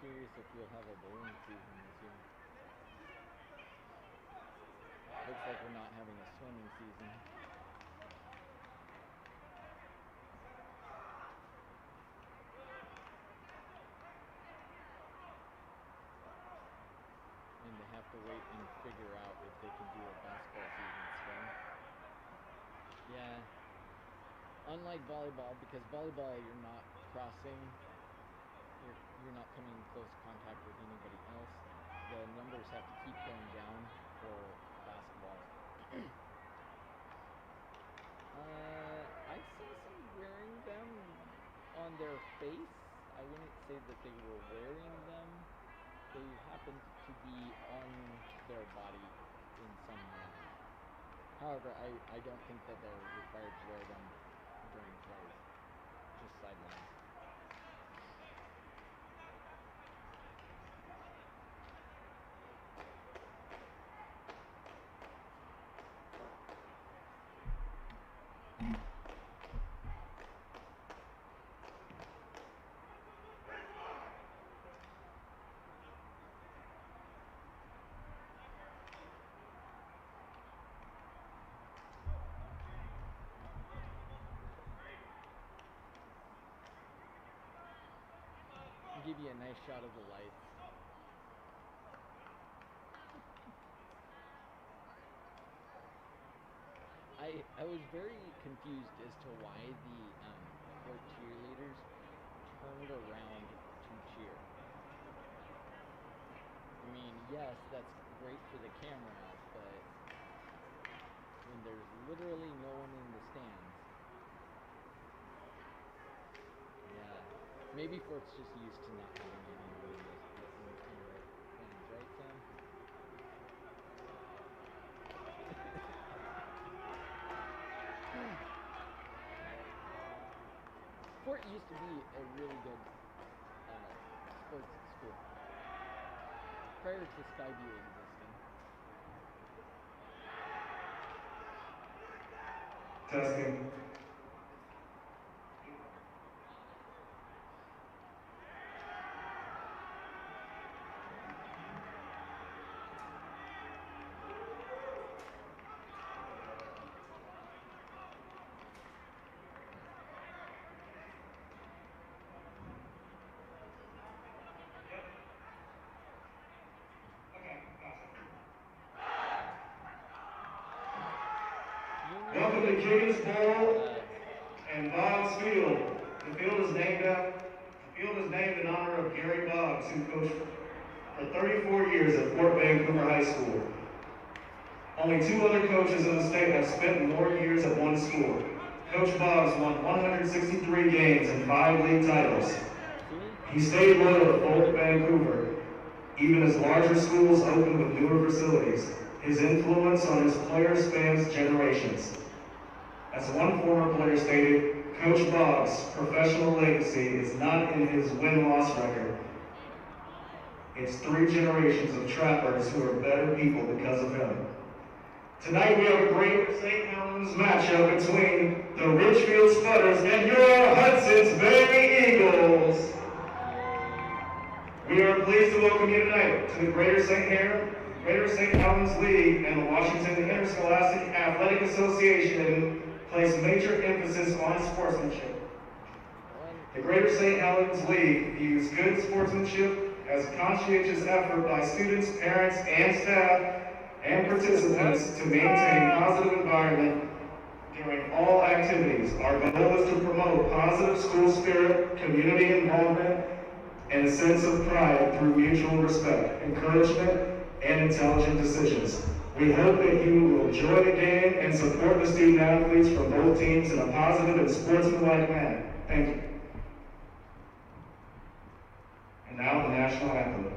curious if you'll have a bowling season this year. Looks like we're not having a swimming season. And they have to wait and figure out if they can do a basketball season swim. Yeah. Unlike volleyball, because volleyball you're not crossing, you're not coming in close contact with anybody else. The numbers have to keep going down for basketball. I saw some wearing them on their face. I wouldn't say that they were wearing them. They happened to be on their body in some manner. However, I don't think that they're required to wear them during plays. Just sidelines. Give you a nice shot of the lights. I was very confused as to why the court cheerleaders turned around to cheer. I mean, yes, that's great for the camera, but when there's literally no one in the stands. Yeah. Maybe Fort's just used to not having anyone in the fans, right, Sam? Fort used to be a really good sports school prior to Skyview existing. Testing. Welcome to Kiggins Bowl and Boggs Field. The field is named in honor of Gary Boggs, who coached for 34 years at Fort Vancouver High School. Only two other coaches in the state have spent more years at one school. Coach Boggs won 163 games and 5 league titles. He stayed loyal to Fort Vancouver, even as larger schools opened with newer facilities. His influence on his players spans generations. As one former player stated, Coach Boggs' professional legacy is not in his win-loss record. It's 3 generations of trappers who are better people because of him. Tonight we have a great St. Helens matchup between the Ridgefield Spudders and your Hudson's Bay Eagles. We are pleased to welcome you tonight to the Greater St. Helens League and the Washington Interscholastic Athletic Association place major emphasis on sportsmanship. The Greater St. Helens League views good sportsmanship as a conscientious effort by students, parents, and staff and participants to maintain a positive environment during all activities. Our goal is to promote positive school spirit, community involvement, and a sense of pride through mutual respect, encouragement, and intelligent decisions. We hope that you will enjoy the game and support the student athletes from both teams in a positive and sportsmanlike manner. Thank you. And now the national anthem.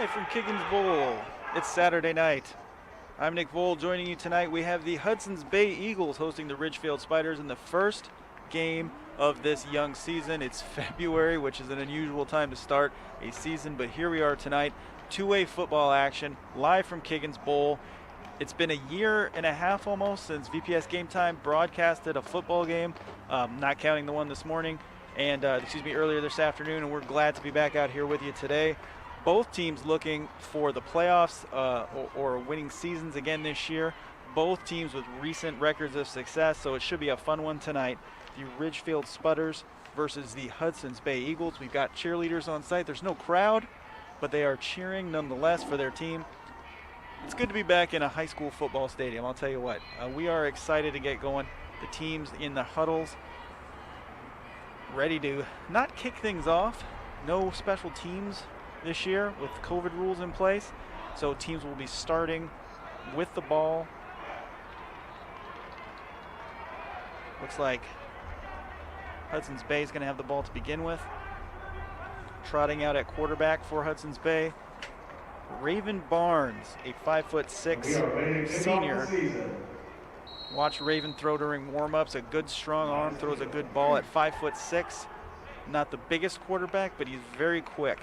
live from Kiggins Bowl. It's Saturday night. I'm Nick Voll. Joining you tonight, we have the Hudson's Bay Eagles hosting the Ridgefield Spiders in the first game of this young season. It's February, which is an unusual time to start a season, but here we are tonight. Two-way football action, live from Kiggins Bowl. It's been a year and a half almost since VPS Game Time broadcasted a football game, not counting the one this morning, and earlier this afternoon, and we're glad to be back out here with you today. Both teams looking for the playoffs or winning seasons again this year. Both teams with recent records of success, so it should be a fun one tonight. The Ridgefield Spudders versus the Hudson's Bay Eagles. We've got cheerleaders on site. There's no crowd, but they are cheering nonetheless for their team. It's good to be back in a high school football stadium, I'll tell you what. We are excited to get going. The teams in the huddles ready to not kick things off. No special teams this year with COVID rules in place. So teams will be starting with the ball. Looks like Hudson's Bay is going to have the ball to begin with. Trotting out at quarterback for Hudson's Bay, Raven Barnes, a 5'6" senior. Watch Raven throw during warm-ups. A good strong arm, throws a good ball at 5'6". Not the biggest quarterback, but he's very quick.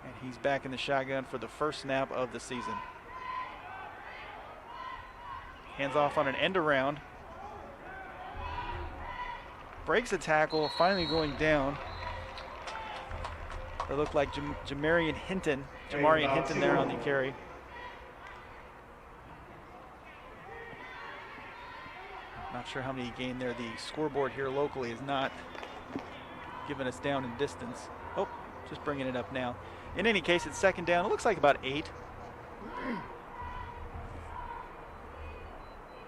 And he's back in the shotgun for the first snap of the season. Hands off on an end around. Breaks a tackle, finally going down. It looked like Jamarian Hinton there on the carry. Not sure how many he gained there. The scoreboard here locally is not giving us down in distance. Oh, just bringing it up now. In any case, it's second down. It looks like about 8.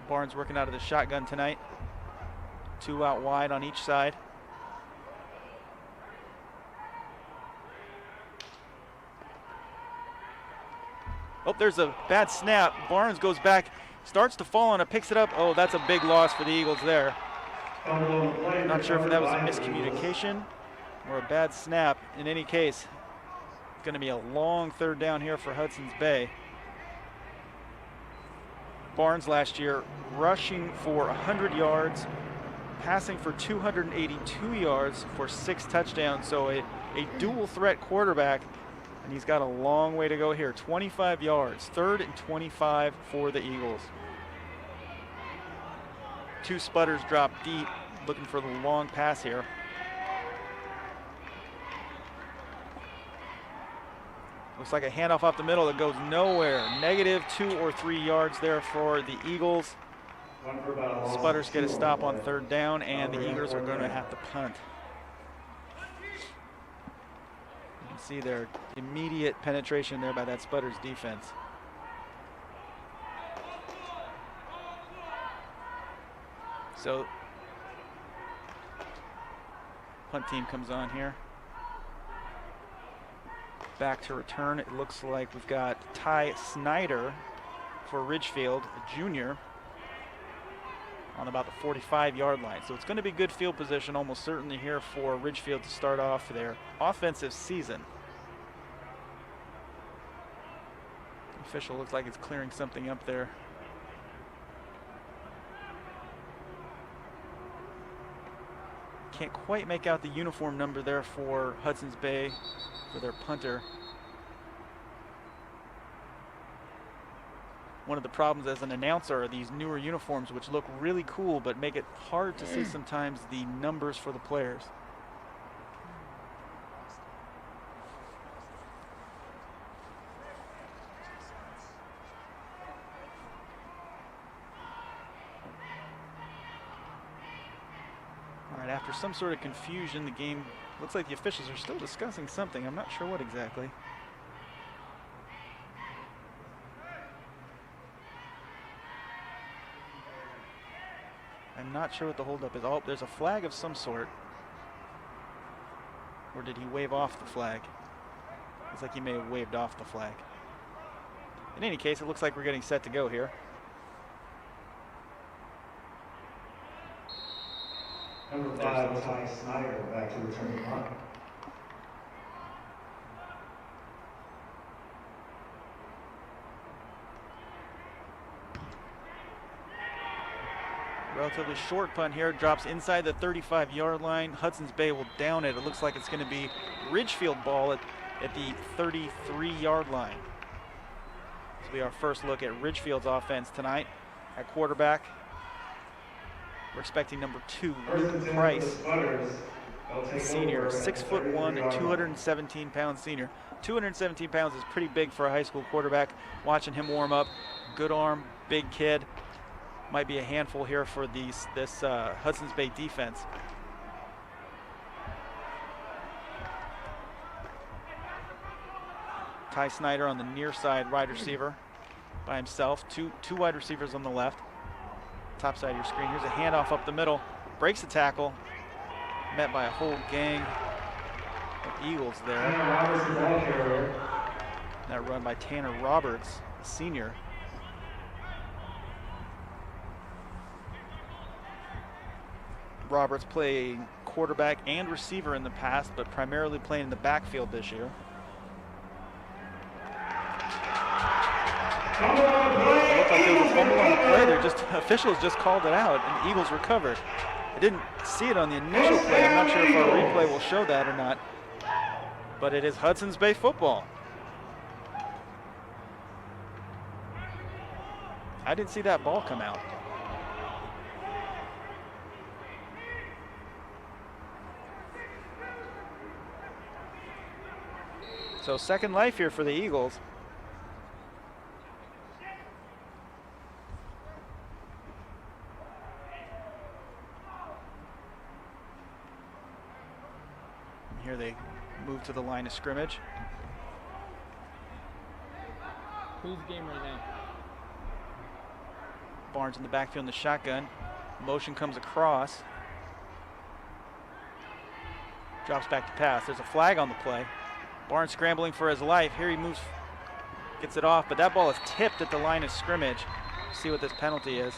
Barnes working out of the shotgun tonight. 2 out wide on each side. Oh, there's a bad snap. Barnes goes back, starts to fall on it, picks it up. Oh, that's a big loss for the Eagles there. Not sure if that was a miscommunication or a bad snap. In any case, it's going to be a long third down here for Hudson's Bay. Barnes last year rushing for 100 yards, passing for 282 yards for 6 touchdowns. So a dual threat quarterback. And he's got a long way to go here. 25 yards, 3rd and 25 for the Eagles. 2 Spudders drop deep, looking for the long pass here. Looks like a handoff off the middle that goes nowhere. -2 or 3 yards there for the Eagles. Spudders get a stop on 3rd down, and the Eagles are going to have to punt. See their immediate penetration there by that Spudders defense. So punt team comes on here. Back to return. It looks like we've got Ty Snyder for Ridgefield, a junior, on about the 45-yard line. So it's going to be good field position almost certainly here for Ridgefield to start off their offensive season. The official looks like it's clearing something up there. Can't quite make out the uniform number there for Hudson's Bay for their punter. One of the problems as an announcer are these newer uniforms which look really cool but make it hard to see sometimes the numbers for the players. All right, after some sort of confusion, the game looks like the officials are still discussing something. I'm not sure what exactly. I'm not sure what the holdup is. Oh, there's a flag of some sort. Or did he wave off the flag? Looks like he may have waved off the flag. In any case, it looks like we're getting set to go here. Number 5, Ty Snyder, back to return the punt. Relatively short punt here, drops inside the 35-yard line. Hudson's Bay will down it. It looks like it's going to be Ridgefield ball at the 33-yard line. This will be our first look at Ridgefield's offense tonight. At quarterback, we're expecting number 2, Luke Price, senior, 6'1" and 217-pound senior. 217 pounds is pretty big for a high school quarterback. Watching him warm up, good arm, big kid. Might be a handful here for this Hudson's Bay defense. Ty Snyder on the near side, wide receiver by himself. Two wide receivers on the left. Top side of your screen. Here's a handoff up the middle. Breaks the tackle. Met by a whole gang of Eagles there. That run by Tanner Roberts, a senior. Roberts played quarterback and receiver in the past, but primarily playing in the backfield this year. It looked like there was a fumble on the play there. Officials just called it out, and the Eagles recovered. I didn't see it on the initial play. I'm not sure if our replay will show that or not. But it is Hudson's Bay football. I didn't see that ball come out. So second life here for the Eagles. And here they move to the line of scrimmage. Whose game right now? Barnes in the backfield in the shotgun. Motion comes across. Drops back to pass. There's a flag on the play. Barnes scrambling for his life. Here he moves, gets it off, but that ball is tipped at the line of scrimmage. See what this penalty is.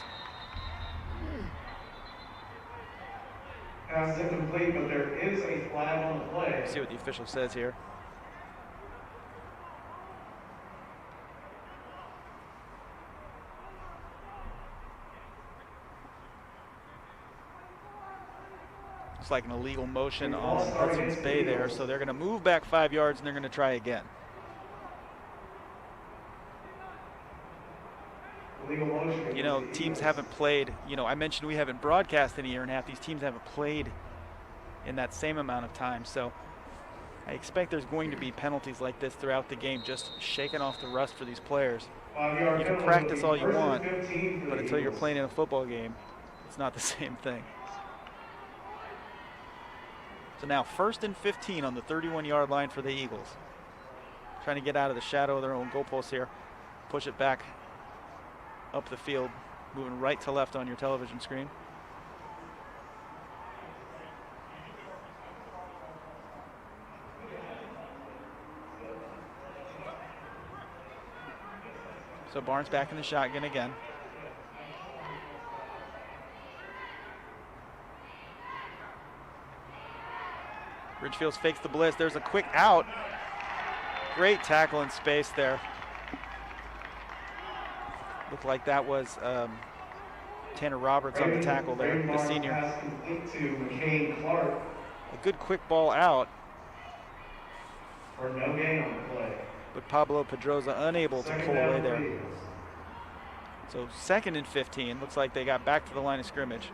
Pass incomplete, but there is a flag on the play. See what the official says here. It's like an illegal motion on Hudson's Bay there, so they're going to move back 5 yards and they're going to try again. You know, teams haven't played, I mentioned we haven't broadcast in a year and a half. These teams haven't played in that same amount of time, so I expect there's going to be penalties like this throughout the game, just shaking off the rust for these players. You can practice all you want, but until you're playing in a football game, it's not the same thing. So now 1st and 15 on the 31-yard line for the Eagles. Trying to get out of the shadow of their own goalpost here. Push it back up the field, moving right to left on your television screen. So Barnes back in the shotgun again. Ridgefield fakes the blitz. There's a quick out. Great tackle in space there. Looked like that was Tanner Roberts on the tackle there, the senior. A good quick ball out. For no gain on the play. But Pablo Pedroza unable to pull away there. So 2nd and 15. Looks like they got back to the line of scrimmage.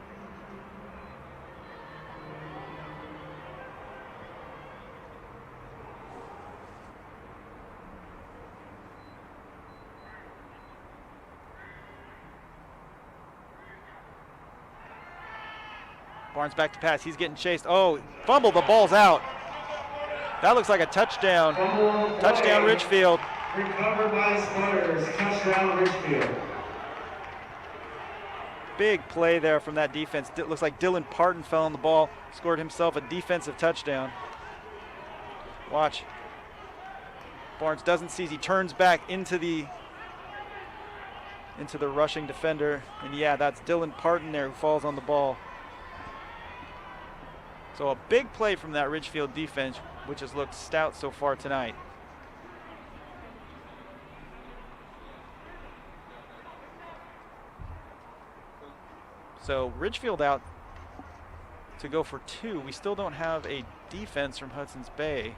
Barnes back to pass. He's getting chased. Oh, fumble. The ball's out. That looks like a touchdown. Touchdown, Ridgefield. Recovered by Sputters. Touchdown, Ridgefield. Big play there from that defense. It looks like Dylan Parton fell on the ball, scored himself a defensive touchdown. Watch. Barnes doesn't seize. He turns back into the rushing defender. And yeah, that's Dylan Parton there who falls on the ball. So a big play from that Ridgefield defense, which has looked stout so far tonight. So Ridgefield out to go for 2. We still don't have a defense from Hudson's Bay.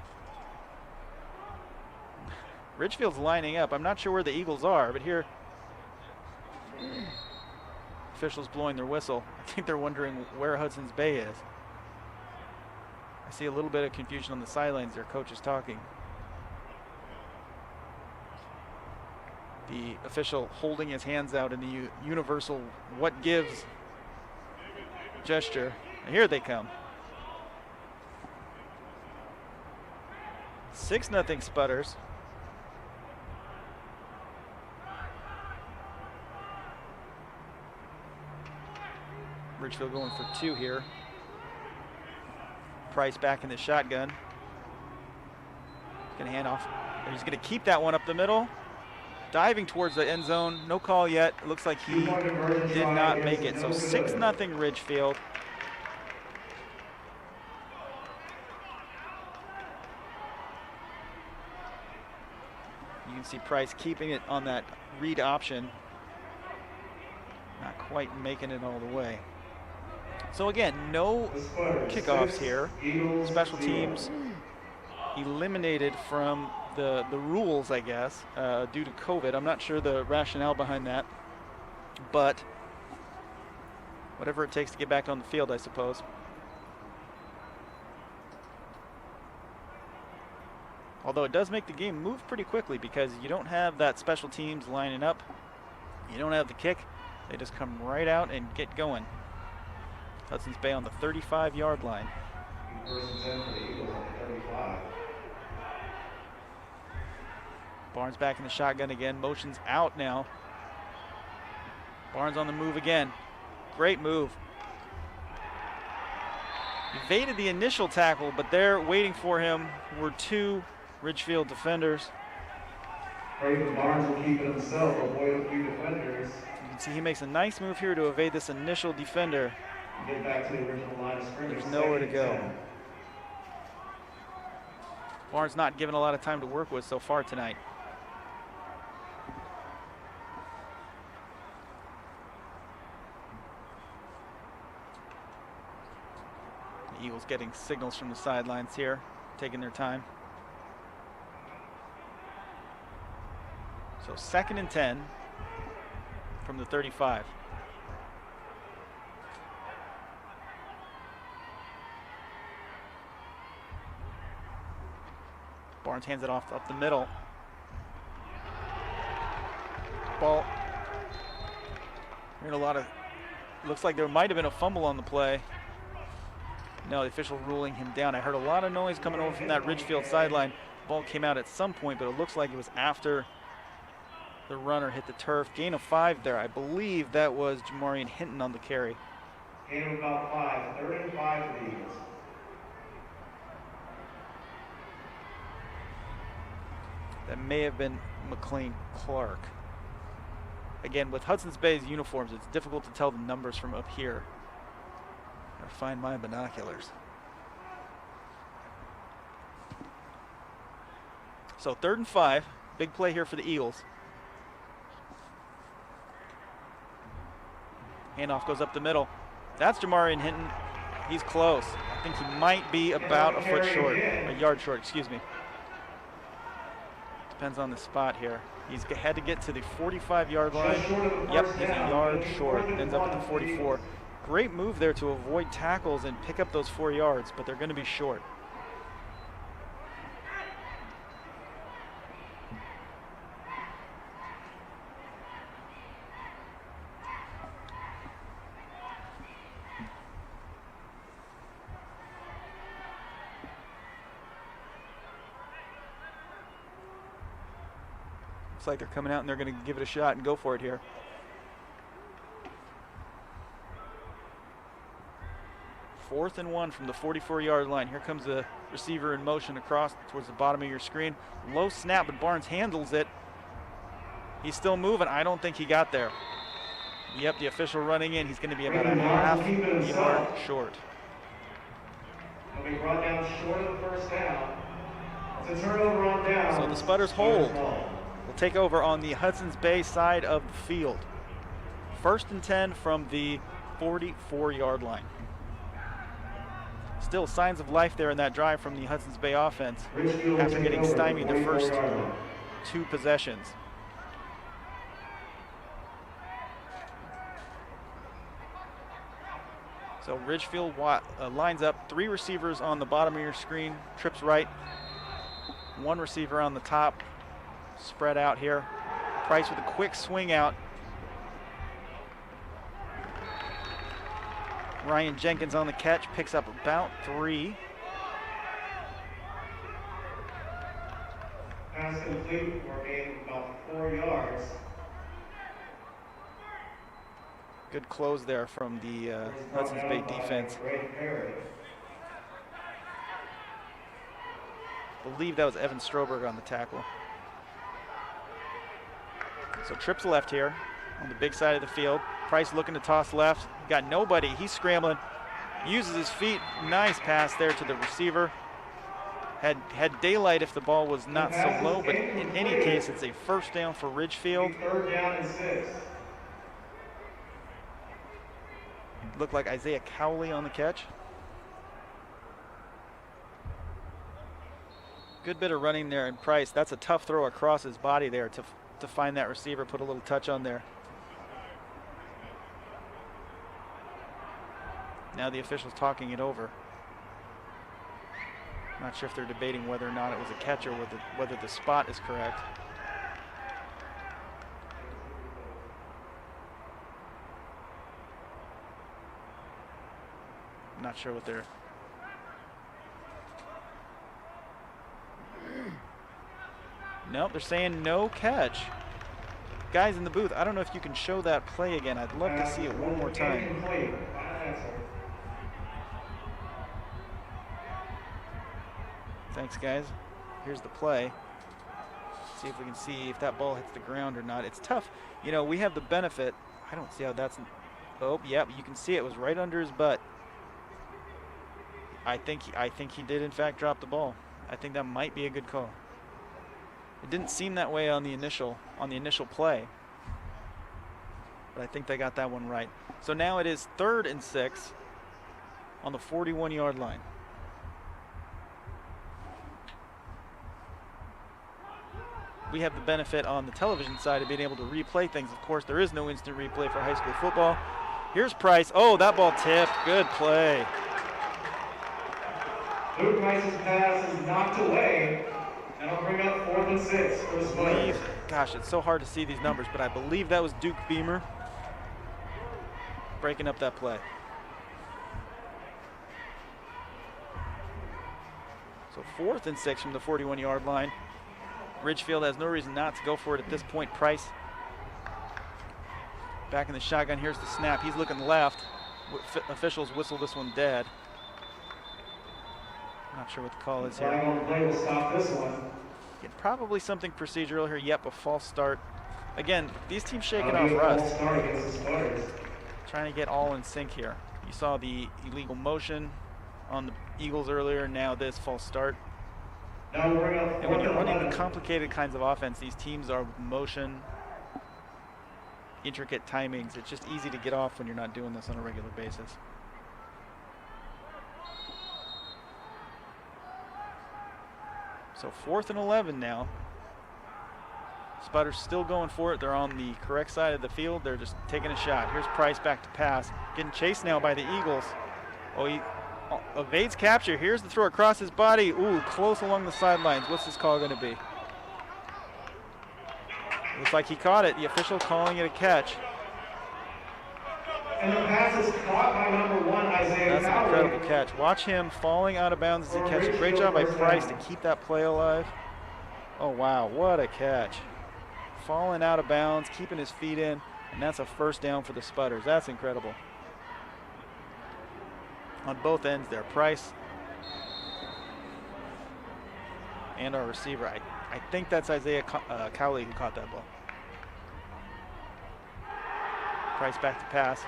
Ridgefield's lining up. I'm not sure where the Eagles are, but here officials blowing their whistle. I think they're wondering where Hudson's Bay is. I see a little bit of confusion on the sidelines. Their coach is talking. The official holding his hands out in the universal what gives gesture. And here they come. 6-0 Spudders. Ridgefield going for 2 here. Price back in the shotgun. He's going to hand off. He's going to keep that one up the middle. Diving towards the end zone. No call yet. It looks like he did not make it. So 6-0 Ridgefield. You can see Price keeping it on that read option. Not quite making it all the way. So again, no kickoffs here. Special teams eliminated from the rules, I guess, due to COVID. I'm not sure the rationale behind that, but whatever it takes to get back on the field, I suppose. Although it does make the game move pretty quickly because you don't have that special teams lining up. You don't have the kick. They just come right out and get going. Hudson's Bay on the 35-yard line. First and 10 for the Eagles on the 35. Barnes back in the shotgun again. Motion's out now. Barnes on the move again. Great move. Evaded the initial tackle, but there waiting for him were 2 Ridgefield defenders. Raven Barnes will keep it himself, avoid a few defenders. You can see he makes a nice move here to evade this initial defender. Get back to the original line of scrimmage. There's nowhere to go. 10. Barnes not given a lot of time to work with so far tonight. The Eagles getting signals from the sidelines here, taking their time. So 2nd and 10 from the 35. Barnes hands it off up the middle. Ball. Hearing a lot of, looks like there might have been a fumble on the play. No, the official ruling him down. I heard a lot of noise coming over from that Ridgefield sideline. Ball came out at some point, but it looks like it was after the runner hit the turf. Gain of 5 there. I believe that was Jamarian Hinton on the carry. Gain of about 5. 3rd and 5 for the Eagles. That may have been McLean Clark. Again, with Hudson's Bay's uniforms, it's difficult to tell the numbers from up here. Gotta find my binoculars. So 3rd and 5. Big play here for the Eagles. Handoff goes up the middle. That's Jamarian Hinton. He's close. I think he might be about a foot short, a yard short, excuse me. Depends on the spot here. He's had to get to the 45-yard line. Yep, he's a yard short. Ends up at the 44. Great move there to avoid tackles and pick up those 4 yards, but they're going to be short. Looks like they're coming out and they're going to give it a shot and go for it here. Fourth and 1 from the 44-yard line. Here comes the receiver in motion across towards the bottom of your screen. Low snap, but Barnes handles it. He's still moving. I don't think he got there. Yep, the official running in. He's going to be about a half yard short. He'll be brought down short of the first down. It's a turnover on down. So the Spudders hold. Will take over on the Hudson's Bay side of the field. 1st and 10 from the 44-yard line. Still signs of life there in that drive from the Hudson's Bay offense after getting stymied the first 2 possessions. So Ridgefield lines up 3 receivers on the bottom of your screen, trips right, 1 receiver on the top, spread out here. Price with a quick swing out. Ryan Jenkins on the catch, picks up about 3. Pass complete for a gain of about 4 yards. Good close there from the Hudson's Bay defense. I believe that was Evan Stroberg on the tackle. So trips left here on the big side of the field. Price looking to toss left. Got nobody. He's scrambling. Uses his feet. Nice pass there to the receiver. Had daylight if the ball was not so low, but in any case, it's a first down for Ridgefield. 3rd down and 6. Looked like Isaiah Cowley on the catch. Good bit of running there in Price. That's a tough throw across his body there to find that receiver, put a little touch on there. Now the officials talking it over. Not sure if they're debating whether or not it was a catch or whether the spot is correct. Not sure what they're... Nope, they're saying no catch. Guys in the booth, I don't know if you can show that play again. I'd love to see it one more time. Thanks, guys. Here's the play. See if we can see if that ball hits the ground or not. It's tough. You know, we have the benefit. I don't see how that's... Oh, yeah, you can see it was right under his butt. I think he did, in fact, drop the ball. I think that might be a good call. It didn't seem that way on the initial play, but I think they got that one right. So now it is 3rd and 6 on the 41-yard line. We have the benefit on the television side of being able to replay things. Of course, there is no instant replay for high school football. Here's Price. Oh, that ball tipped. Good play. Luke Price's pass is knocked away. That'll bring up 4th and 6 for the Spiders. Gosh, it's so hard to see these numbers, but I believe that was Duke Beamer breaking up that play. So 4th and 6 from the 41-yard line. Ridgefield has no reason not to go for it at this point. Price back in the shotgun. Here's the snap. He's looking left. Officials whistle this one dead. Not sure what the call is here. Play will stop this one. Yeah, probably something procedural here. Yep, a false start. Again, these teams shaking off rust. Trying to get all in sync here. You saw the illegal motion on the Eagles earlier. Now this false start. And when you're running the complicated kinds of offense, these teams are motion, intricate timings. It's just easy to get off when you're not doing this on a regular basis. So 4th and 11 now. Spiders still going for it. They're on the correct side of the field. They're just taking a shot. Here's Price back to pass. Getting chased now by the Eagles. Oh, he evades capture. Here's the throw across his body. Ooh, close along the sidelines. What's this call going to be? Looks like he caught it. The official calling it a catch. And the pass is caught by number 1, Isaiah That's an incredible catch. Watch him falling out of bounds as he catches. Great job by Price to keep that play alive. Oh, wow, what a catch. Falling out of bounds, keeping his feet in, and that's a first down for the Spudders. That's incredible. On both ends there, Price and our receiver. I think that's Isaiah Cowley who caught that ball. Price back to pass.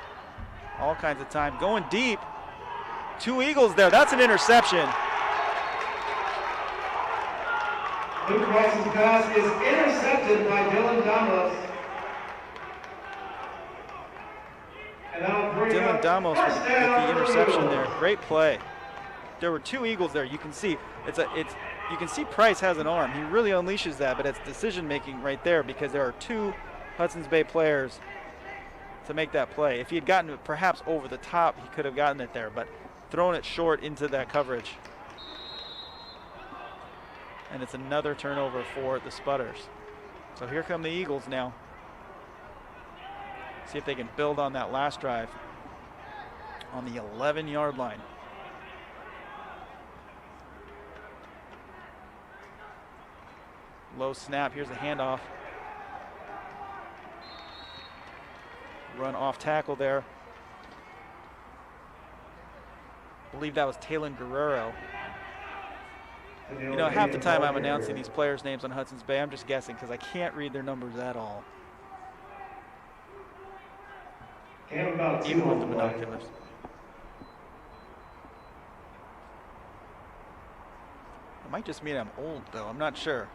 All kinds of time. Going deep. 2 Eagles there. That's an interception. Luke Price's pass is intercepted by Dylan Dunlop. And that'll bring Dylan Dylan Damos with the interception there. Great play. There were two Eagles there. You can see you can see Price has an arm. He really unleashes that, but it's decision making right there because there are two Hudson's Bay players to make that play. If he had gotten it perhaps over the top, he could have gotten it there, but throwing it short into that coverage. And it's another turnover for the Spudders. So here come the Eagles now. See if they can build on that last drive on the 11-yard line. Low snap, here's a handoff. Run off tackle there. I believe that was Talon Guerrero. You know, half the time I'm announcing these players' names on Hudson's Bay, I'm just guessing because I can't read their numbers at all. Even with the binoculars. It might just mean I'm old, though. I'm not sure.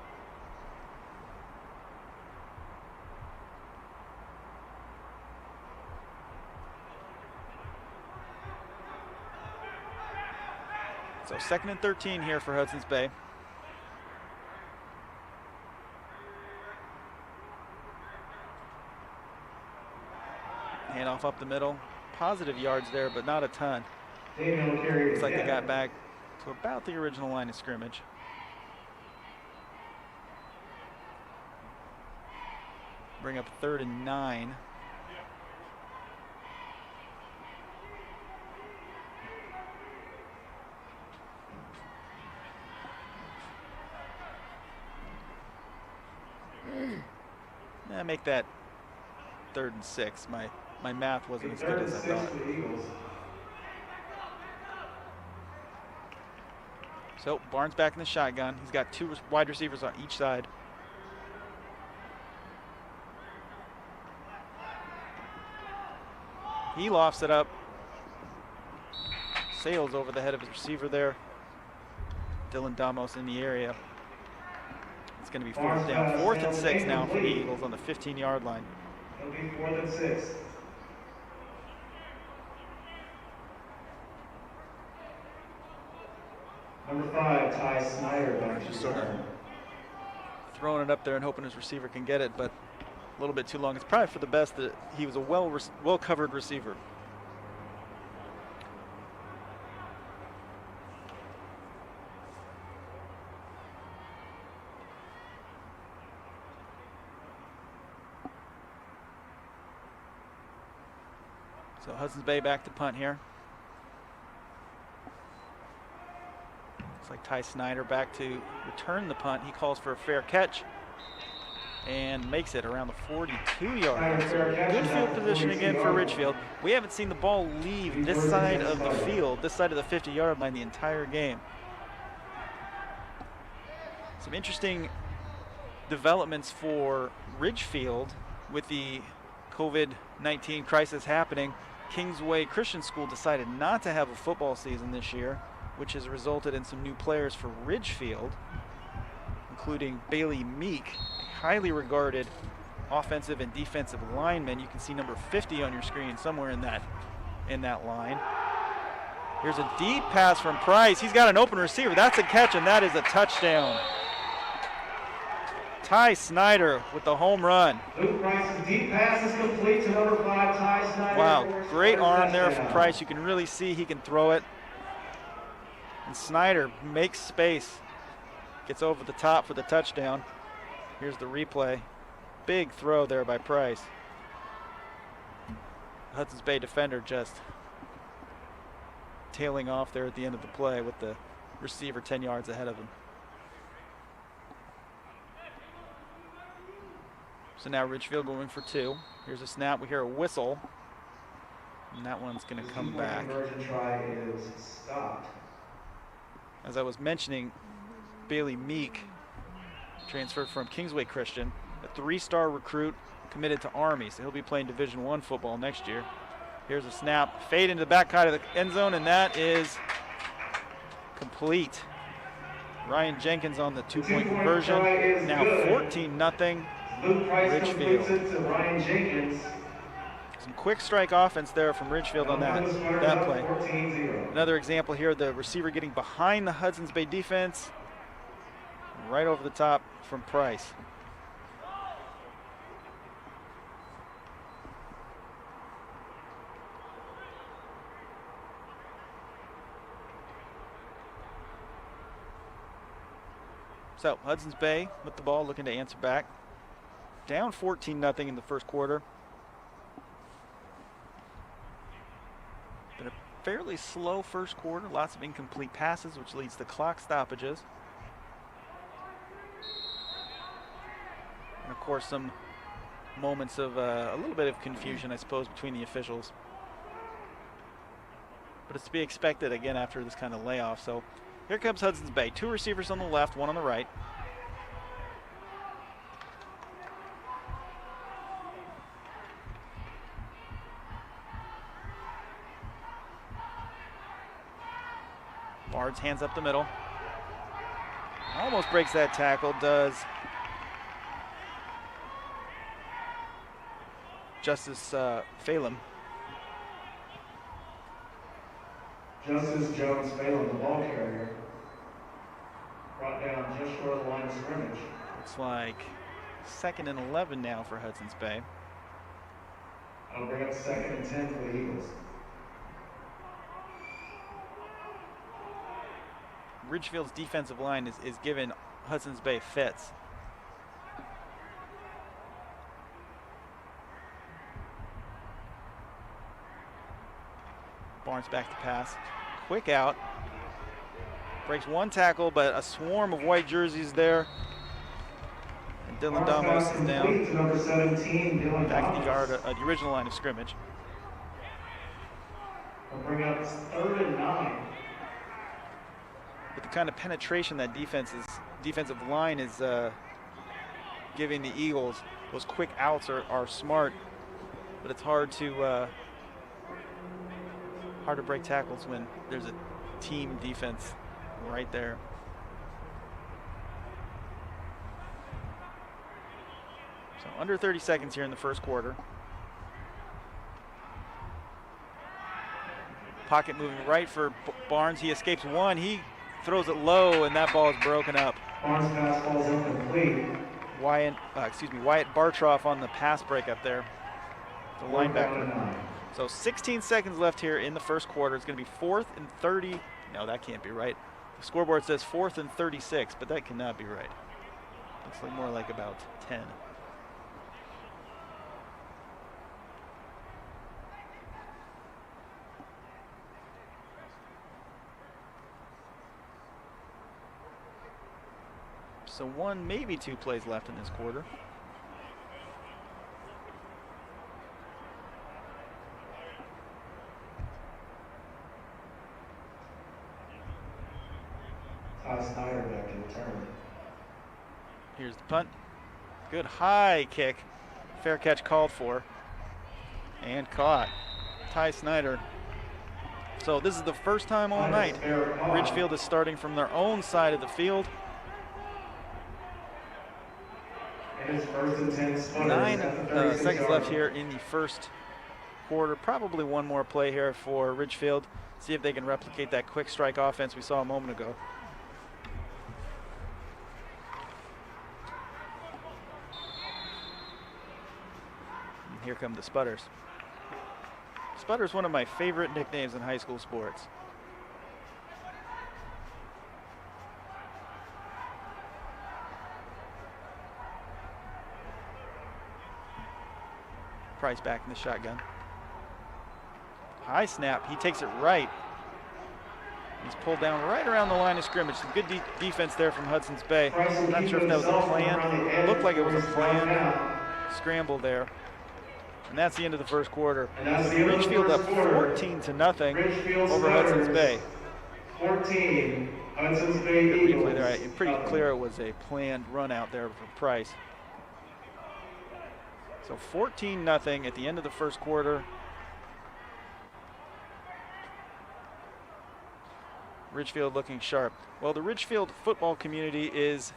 So 2nd and 13 here for Hudson's Bay. Handoff up the middle. Positive yards there, but not a ton. Looks like they got back to about the original line of scrimmage. Bring up 3rd and 9. Make that 3rd and 6. My math wasn't as good as I thought. So Barnes back in the shotgun. He's got two wide receivers on each side. He lofts it up. Sails over the head of his receiver there. Dylan Damos in the area. It's going to be 4th down. 4th and 6 now for the Eagles on the 15-yard line. It'll be 4th and 6. Number 5, Ty Snyder. Just sort of throwing it up there and hoping his receiver can get it, but a little bit too long. It's probably for the best that he was a well-covered receiver. So Hudson's Bay back to punt here. Looks like Ty Snyder back to return the punt. He calls for a fair catch and makes it around the 42-yard line. So good field position again for Ridgefield. We haven't seen the ball leave this side of the field, this side of the 50-yard line the entire game. Some interesting developments for Ridgefield with the COVID-19 crisis happening. Kingsway Christian School decided not to have a football season this year, which has resulted in some new players for Ridgefield, including Bailey Meek, a highly regarded offensive and defensive lineman. You can see number 50 on your screen somewhere in that line. Here's a deep pass from Price. He's got an open receiver. That's a catch, and that is a touchdown. Ty Snyder with the home run. Luke Price's deep pass is complete to number 5, Ty Snyder. Wow, great arm there from Price. You can really see he can throw it. And Snyder makes space. Gets over the top for the touchdown. Here's the replay. Big throw there by Price. Hudson's Bay defender just tailing off there at the end of the play with the receiver 10 yards ahead of him. So now Ridgefield going for 2. Here's a snap. We hear a whistle. And that one's going to come back. Try is stopped. As I was mentioning, Bailey Meek transferred from Kingsway Christian, a 3-star recruit committed to Army, so he'll be playing Division I football next year. Here's a snap. Fade into the back side of the end zone, and that is complete. Ryan Jenkins on the 2-point conversion. Now 14-0. Luke Price completes Ridgefield. it to Ryan Jenkins. Some quick strike offense there from Ridgefield on that play. 14-0. Another example here, the receiver getting behind the Hudson's Bay defense, right over the top from Price. So Hudson's Bay with the ball, looking to answer back. Down 14-0 in the first quarter. Been a fairly slow first quarter, lots of incomplete passes, which leads to clock stoppages. And of course some moments of a little bit of confusion, I suppose, between the officials. But it's to be expected again after this kind of layoff. So here comes Hudson's Bay. Two receivers on the left, one on the right. Barnes hands up the middle. Almost breaks that tackle, does Justice Phelan. Justice Jones Phelan, the ball carrier, brought down just short of the line of scrimmage. Looks like 2nd and 11 now for Hudson's Bay. I'll bring up 2nd and 10 for the Eagles. Ridgefield's defensive line is giving Hudson's Bay fits. Barnes back to pass. Quick out. Breaks one tackle, but a swarm of white jerseys there. And Dylan Damos is down. To number 17, Dylan Back to the Damos. yard, the original line of scrimmage. We'll bring up 3rd and 9. With the kind of penetration that defensive line is giving the Eagles, those quick outs are smart, but it's hard to break tackles when there's a team defense right there. So under 30 seconds here in the first quarter. Pocket moving right for Barnes. He escapes one. He throws it low, and that ball is broken up. Barnes pass falls incomplete. Wyatt Bartroff on the pass breakup there. The linebacker. So 16 seconds left here in the first quarter. It's going to be 4th and 30. No, that can't be right. The scoreboard says 4th and 36, but that cannot be right. Looks like more like about 10. So one, maybe two plays left in this quarter. Snyder back to return. Here's the punt. Good high kick. Fair catch called for. And caught. Ty Snyder. So this is the first time all night Ridgefield is starting from their own side of the field. And it's 1st and 10 Sputters 9 at the 36 seconds yard left line. here in the first quarter. Probably one more play here for Ridgefield. See if they can replicate that quick strike offense we saw a moment ago. And here come the Sputters. Sputter's one of my favorite nicknames in high school sports. Price back in the shotgun. High snap. He takes it right. He's pulled down right around the line of scrimmage. Some good defense there from Hudson's Bay. I'm not sure if that was a planned. Looked like it was a planned scramble there. And that's the end of the first quarter. Ridgefield up 14-0 over Hudson's Bay. 14, Hudson's Bay Eagles. Replay there. I'm pretty clear it was a planned run out there for Price. So 14-0 at the end of the first quarter. Ridgefield looking sharp. Well, the Ridgefield football community is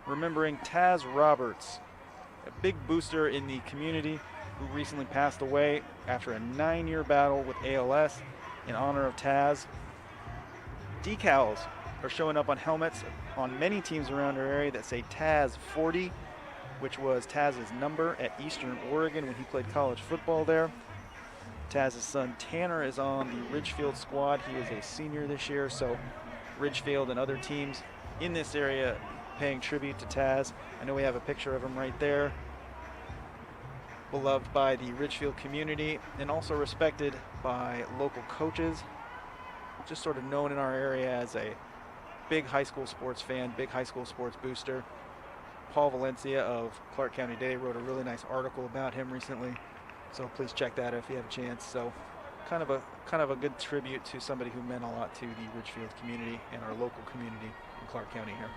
remembering Taz Roberts, a big booster in the community. who recently passed away after a 9-year battle with ALS in honor of Taz. Decals are showing up on helmets on many teams around our area that say Taz 40, which was Taz's number at Eastern Oregon when he played college football there. Taz's son Tanner is on the Ridgefield squad. He is a senior this year, so Ridgefield and other teams in this area paying tribute to Taz. I know we have a picture of him right there. Beloved by the Ridgefield community and also respected by local coaches. Just sort of known in our area as a big high school sports fan, big high school sports booster. Paul Valencia of Clark County Day wrote a really nice article about him recently, so please check that out if you have a chance. So kind of a good tribute to somebody who meant a lot to the Ridgefield community and our local community in Clark County here.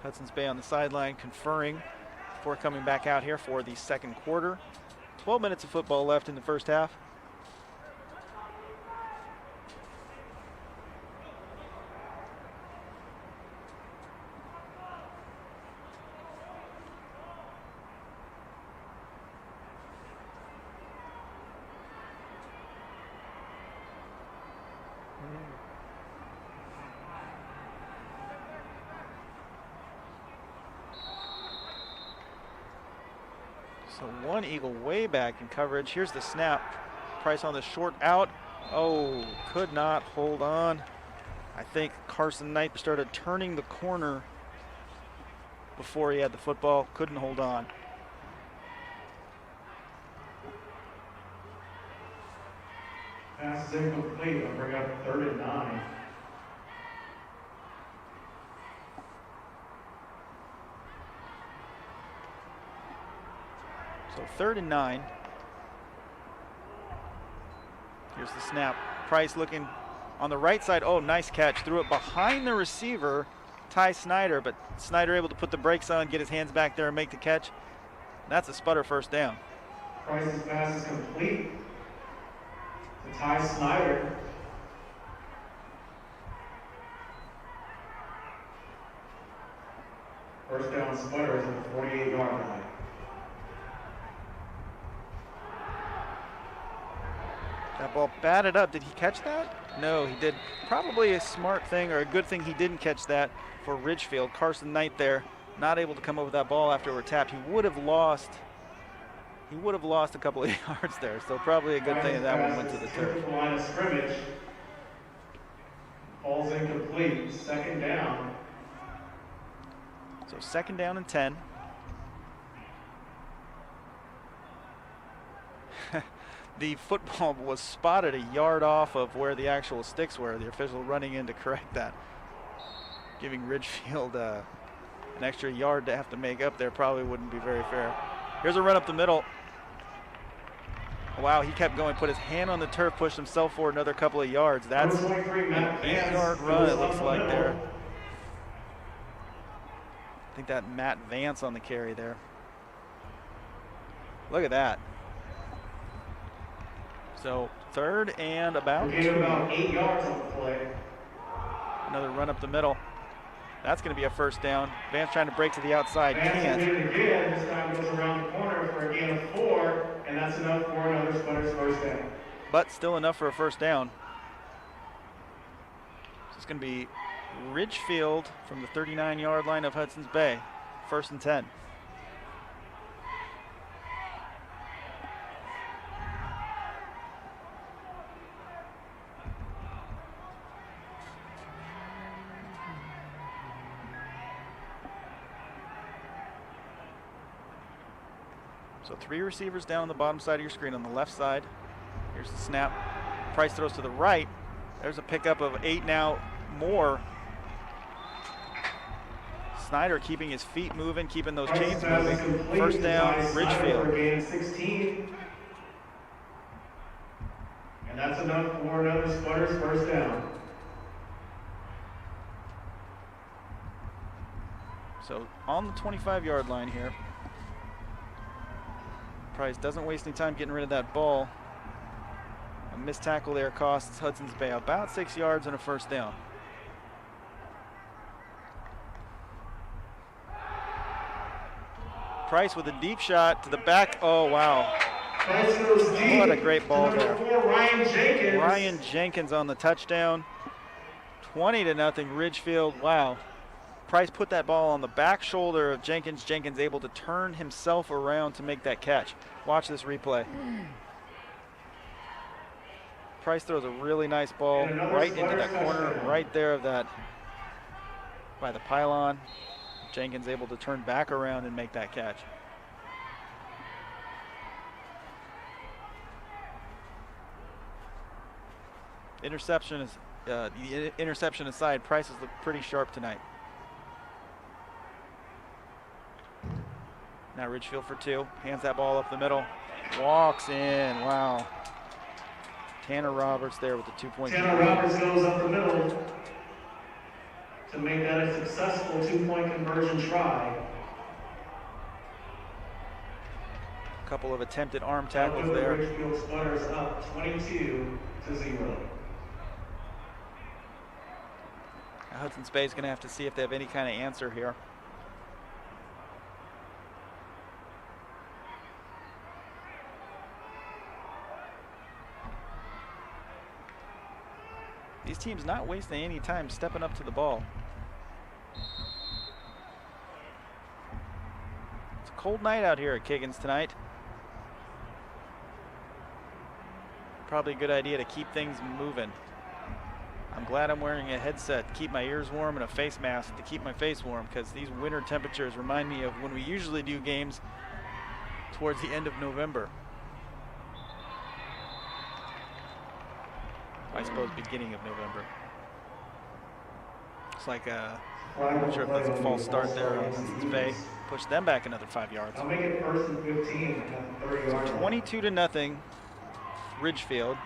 Hudson's Bay on the sideline conferring before coming back out here for the second quarter. 12 minutes of football left in the first half. So one Eagle way back in coverage. Here's the snap. Price on the short out. Oh, could not hold on. I think Carson Knight started turning the corner before he had the football. Couldn't hold on. Pass is incomplete. I'll bring up 3rd and 9. So 3rd and 9. Here's the snap. Price looking on the right side. Oh, nice catch. Threw it behind the receiver, Ty Snyder, but Snyder able to put the brakes on, get his hands back there and make the catch. That's a sputter first down. Price's pass is complete to Ty Snyder. First down sputter is at the 48-yard line. That ball batted up. Did he catch that? No, he did. Probably a smart thing or a good thing he didn't catch that for Ridgefield. Carson Knight there, not able to come up with that ball after it was tapped. He would have lost a couple of yards there. So probably a good thing that one went to the turf. Line of scrimmage. Ball's incomplete. 2nd down. So 2nd down and 10. The football was spotted a yard off of where the actual sticks were. The official running in to correct that, giving Ridgefield an extra yard to have to make up there probably wouldn't be very fair. Here's a run up the middle. Wow, he kept going, put his hand on the turf, pushed himself forward another couple of yards. That's an 8-yard run, it looks like there. I think that Matt Vance on the carry there. Look at that. So 3rd and about 2. About 8 yards on the play. Another run up the middle. That's going to be a first down. Vance trying to break to the outside. Vance Can't. did it again. This time goes around the corner for a gain of 4, and that's enough for another Sputter's first down. But still enough for a first down. So it's going to be Ridgefield from the 39-yard line of Hudson's Bay. 1st and 10. So 3 receivers down on the bottom side of your screen on the left side. Here's the snap. Price throws to the right. There's a pickup of 8 now more. Snyder keeping his feet moving, keeping those chains moving. First down, Ridgefield. Gain 16. And that's enough for another Sputter's first down. So on the 25-yard line here. Price doesn't waste any time getting rid of that ball. A missed tackle there costs Hudson's Bay about 6 yards and a first down. Price with a deep shot to the back. Oh, wow. Price goes deep. What a great ball to there. number 4, Ryan Jenkins. Ryan Jenkins on the touchdown. 20-0 Ridgefield. Wow. Price put that ball on the back shoulder of Jenkins. Jenkins able to turn himself around to make that catch. Watch this replay. Price throws a really nice ball right into that corner, right there of that, by the pylon. Jenkins able to turn back around and make that catch. Interception is, the interception aside, Price has looked pretty sharp tonight. Now Ridgefield for 2, hands that ball up the middle, walks in, wow. Tanner Roberts there with the 2-point Tanner Roberts goes up the middle to make that a successful 2-point conversion try. A couple of attempted arm tackles there. Ridgefield Sputters up 22-0. Hudson's Bay is going to have to see if they have any kind of answer here. These teams not wasting any time stepping up to the ball. It's a cold night out here at Kiggins tonight. Probably a good idea to keep things moving. I'm glad I'm wearing a headset to keep my ears warm and a face mask to keep my face warm, because these winter temperatures remind me of when we usually do games towards the end of November. I suppose beginning of November. It's like I'm not sure if that's a false start there on Hudson's Bay. Push them back another 5 yards. I'll make it 1st and 15 at the 30-yard line. 22-0 Ridgefield.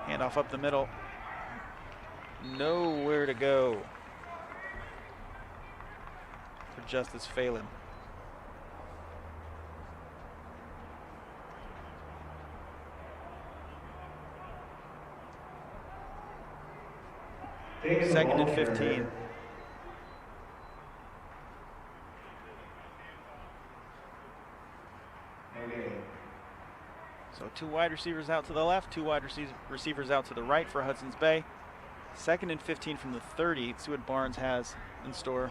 Handoff up the middle. Nowhere to go for Justice Phelan. Second and 15. So 2 wide receivers out to the left, 2 wide receivers out to the right for Hudson's Bay. Second and 15 from the 30. Let's see what Barnes has in store.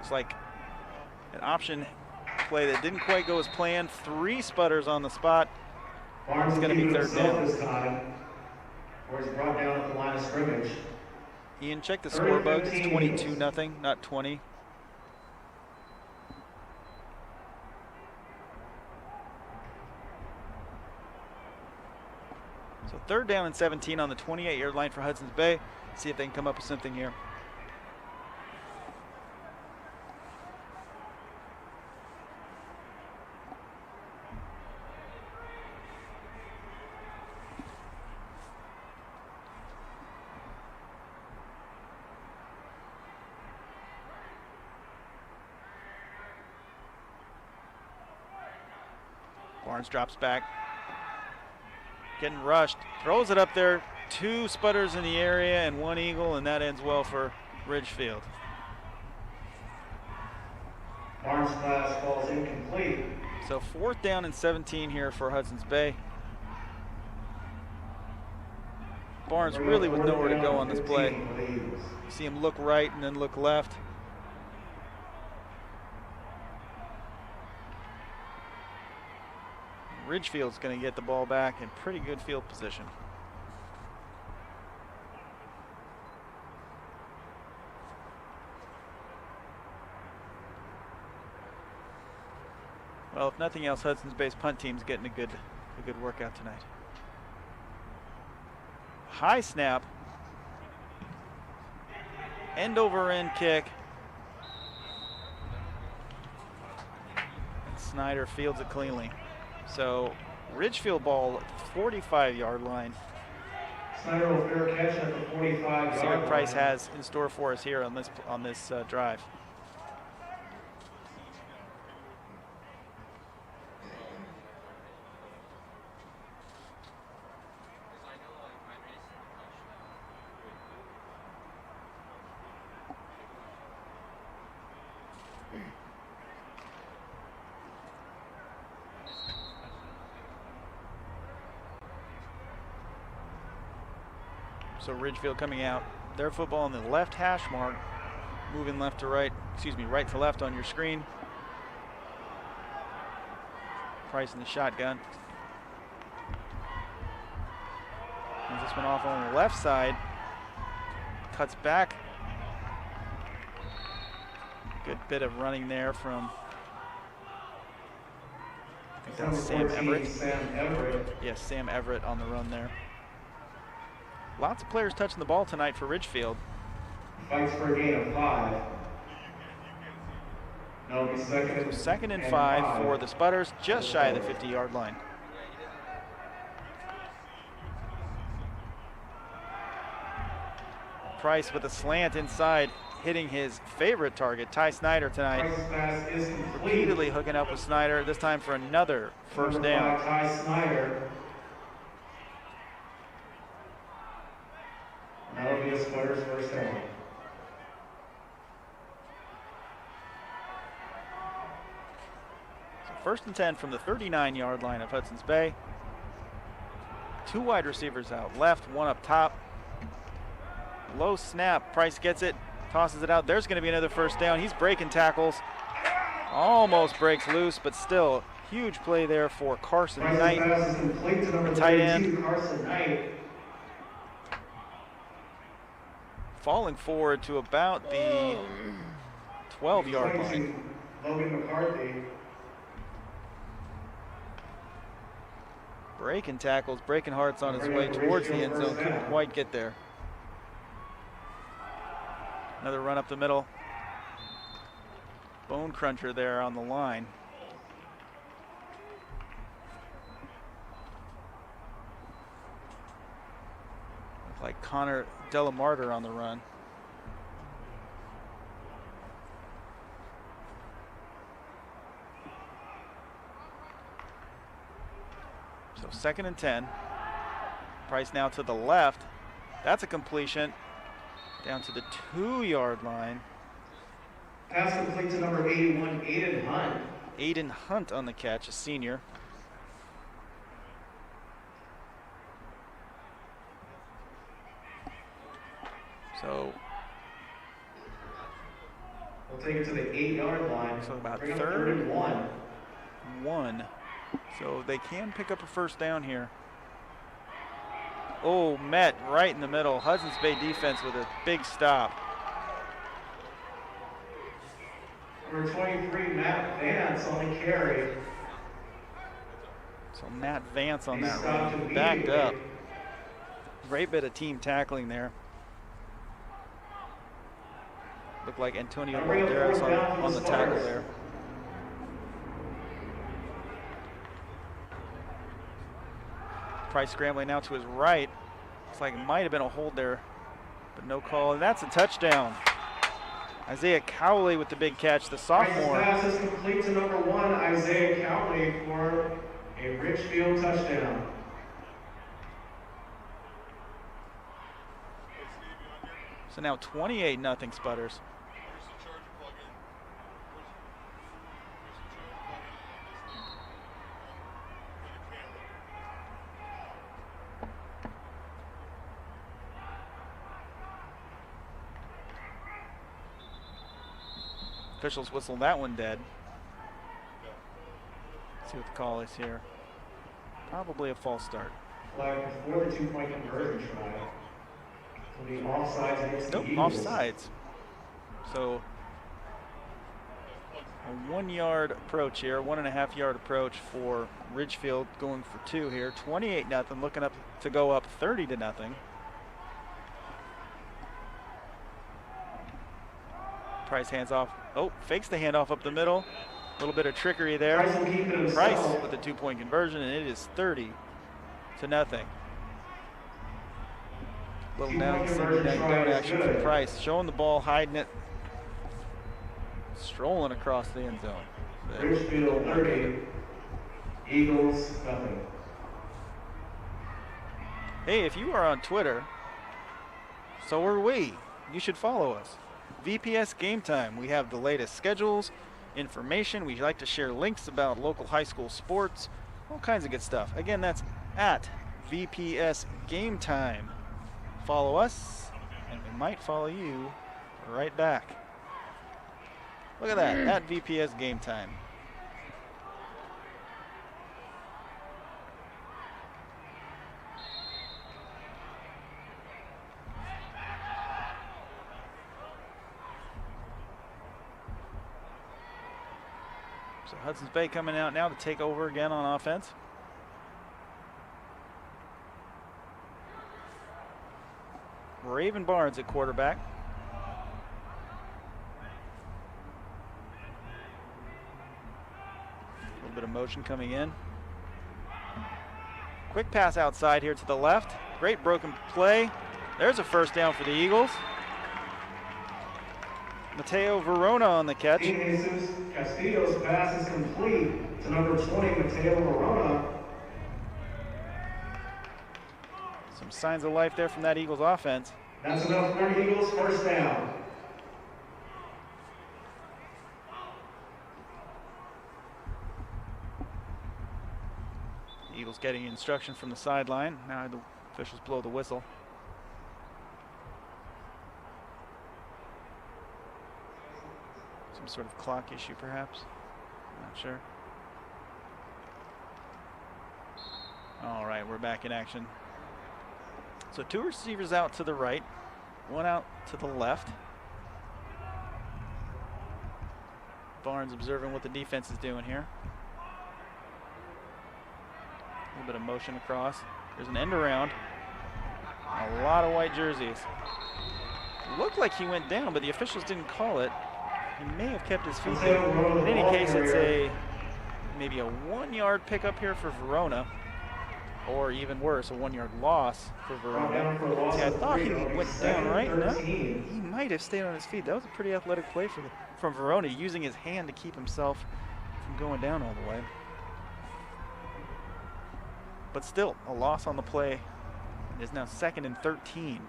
It's like an option play that didn't quite go as planned. 3 sputters on the spot. Barnes It's going to be 3rd down. this time, where he's brought down at the line of scrimmage. Ian, check the scorebook. It's 22-0, not 20. So 3rd down and 17 on the 28-yard line for Hudson's Bay. See if they can come up with something here. Barnes drops back. Getting rushed, throws it up there, 2 sputters in the area and 1 eagle, and that ends well for Ridgefield. Barnes' pass falls incomplete. So 4th down and 17 here for Hudson's Bay. Barnes really with nowhere to go on this play. You see him look right and then look left. Ridgefield's going to get the ball back in pretty good field position. Well, if nothing else, Hudson's Bay's punt team's getting a good workout tonight. High snap. End over end kick. And Snyder fields it cleanly. So Ridgefield ball at the 45-yard line. Snyder will fair catch at the 45 See yard what Price line. has in store for us here on this drive. So Ridgefield coming out, their football on the left hash mark, moving left to right, right to left on your screen. Price in the shotgun. Hands this one off on the left side, cuts back. Good bit of running there from, I think that's Sam 14, Everett. Sam Everett. Yes, Sam Everett on the run there. Lots of players touching the ball tonight for Ridgefield. Fights for a gain of 5. That'll be Second and five for the Spudders, just shy of the 50-yard line. Price with a slant inside, hitting his favorite target, Ty Snyder tonight. Price's pass is complete. Repeatedly hooking up with Snyder, this time for another first Number down. 5, Ty Snyder. That'll be the Spudders' first down. So first and 10 from the 39-yard line of Hudson's Bay. 2 wide receivers out left, 1 up top. Low snap, Price gets it, tosses it out. There's going to be another first down. He's breaking tackles. Almost breaks loose, but still huge play there for Carson Price's Knight. pass is complete to number Tight 32, end. Carson Knight. Falling forward to about the 12-yard line. Replacing Logan McCarthy. Breaking tackles, breaking hearts on his way towards the end zone. Couldn't quite get there. Another run up the middle. Bone cruncher there on the line. Looked like Connor Delamarter on the run. So second and 10. Price now to the left. That's a completion. Down to the 2-yard line. Pass complete to number 81, Aiden Hunt. Aiden Hunt on the catch, a senior. So We'll take it to the 8-yard line. So about Bring up third and 1. 1. So they can pick up a first down here. Oh, met right in the middle. Hudson's Bay defense with a big stop. Number 23, Matt Vance on the carry. So Matt Vance on He that stopped run, backed immediately. up. Great bit of team tackling there. Looked like Antonio Now bring up Valderas fourth down for on the the tackle Spudders. there. Price scrambling now to his right. Looks like it might have been a hold there, but no call. And that's a touchdown. Isaiah Cowley with the big catch, the Price's sophomore. pass is complete to number 1, Isaiah Cowley, for a Ridgefield touchdown. So now 28-0 Spudders. Officials whistle that one dead. Let's see what the call is here. Probably a false start. Flag before the 2-point conversion try. Will be offsides against the Nope, Eagles. offsides. So a 1-yard approach here, 1.5-yard approach for Ridgefield, going for 2 here. 28-0, looking up to go up 30-0. Price hands off. Oh, fakes the handoff up the middle. A little bit of trickery there. Price will keep it himself. Price with the 2-point conversion, and it is 30-0. Little now you see that don't action from Price, showing the ball, hiding it, strolling across the end zone. Ridgefield 30, Eagles nothing. Hey, if you are on Twitter, so are we. You should follow us. VPS Game Time. We have the latest schedules, information. We like to share links about local high school sports, all kinds of good stuff. Again, that's at VPS Game Time. Follow us, and we might follow you right back. Look at that, at VPS Game Time. So Hudson's Bay coming out now to take over again on offense. Raven Barnes at quarterback. A little bit of motion coming in. Quick pass outside here to the left. Great broken play. There's a first down for the Eagles. Mateo Verona on the catch. Jesus Castillo's pass is complete to number 20, Mateo Verona. Some signs of life there from that Eagles offense. That's enough for the Eagles, first down. Eagles getting instruction from the sideline. Now the officials blow the whistle. Some sort of clock issue, perhaps. Not sure. All right, we're back in action. So two receivers out to the right, one out to the left. Barnes observing what the defense is doing here. A little bit of motion across. There's an end around. A lot of white jerseys. Looked like he went down, but the officials didn't call it. He may have kept his feet there. In any case, it's maybe a 1 yard pickup here for Verona. Or even worse, a 1 yard loss for Verona. See, I thought he went down, right? No, he might have stayed on his feet. That was a pretty athletic play from Verona, using his hand to keep himself from going down all the way. But still, a loss on the play. It is now 2nd and 13.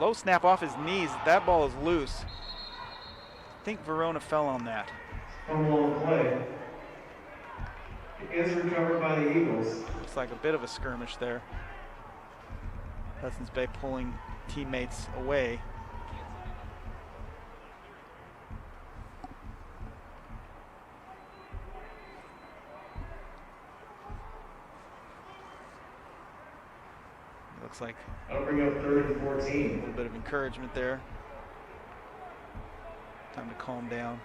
Low snap off his knees. That ball is loose. I think Verona fell on that. Fumble play. It is recovered by the Eagles. Looks like a bit of a skirmish there. Hudson's Bay pulling teammates away. Looks like That'll bring up 3rd and 14. a little bit of encouragement there. Time to calm down.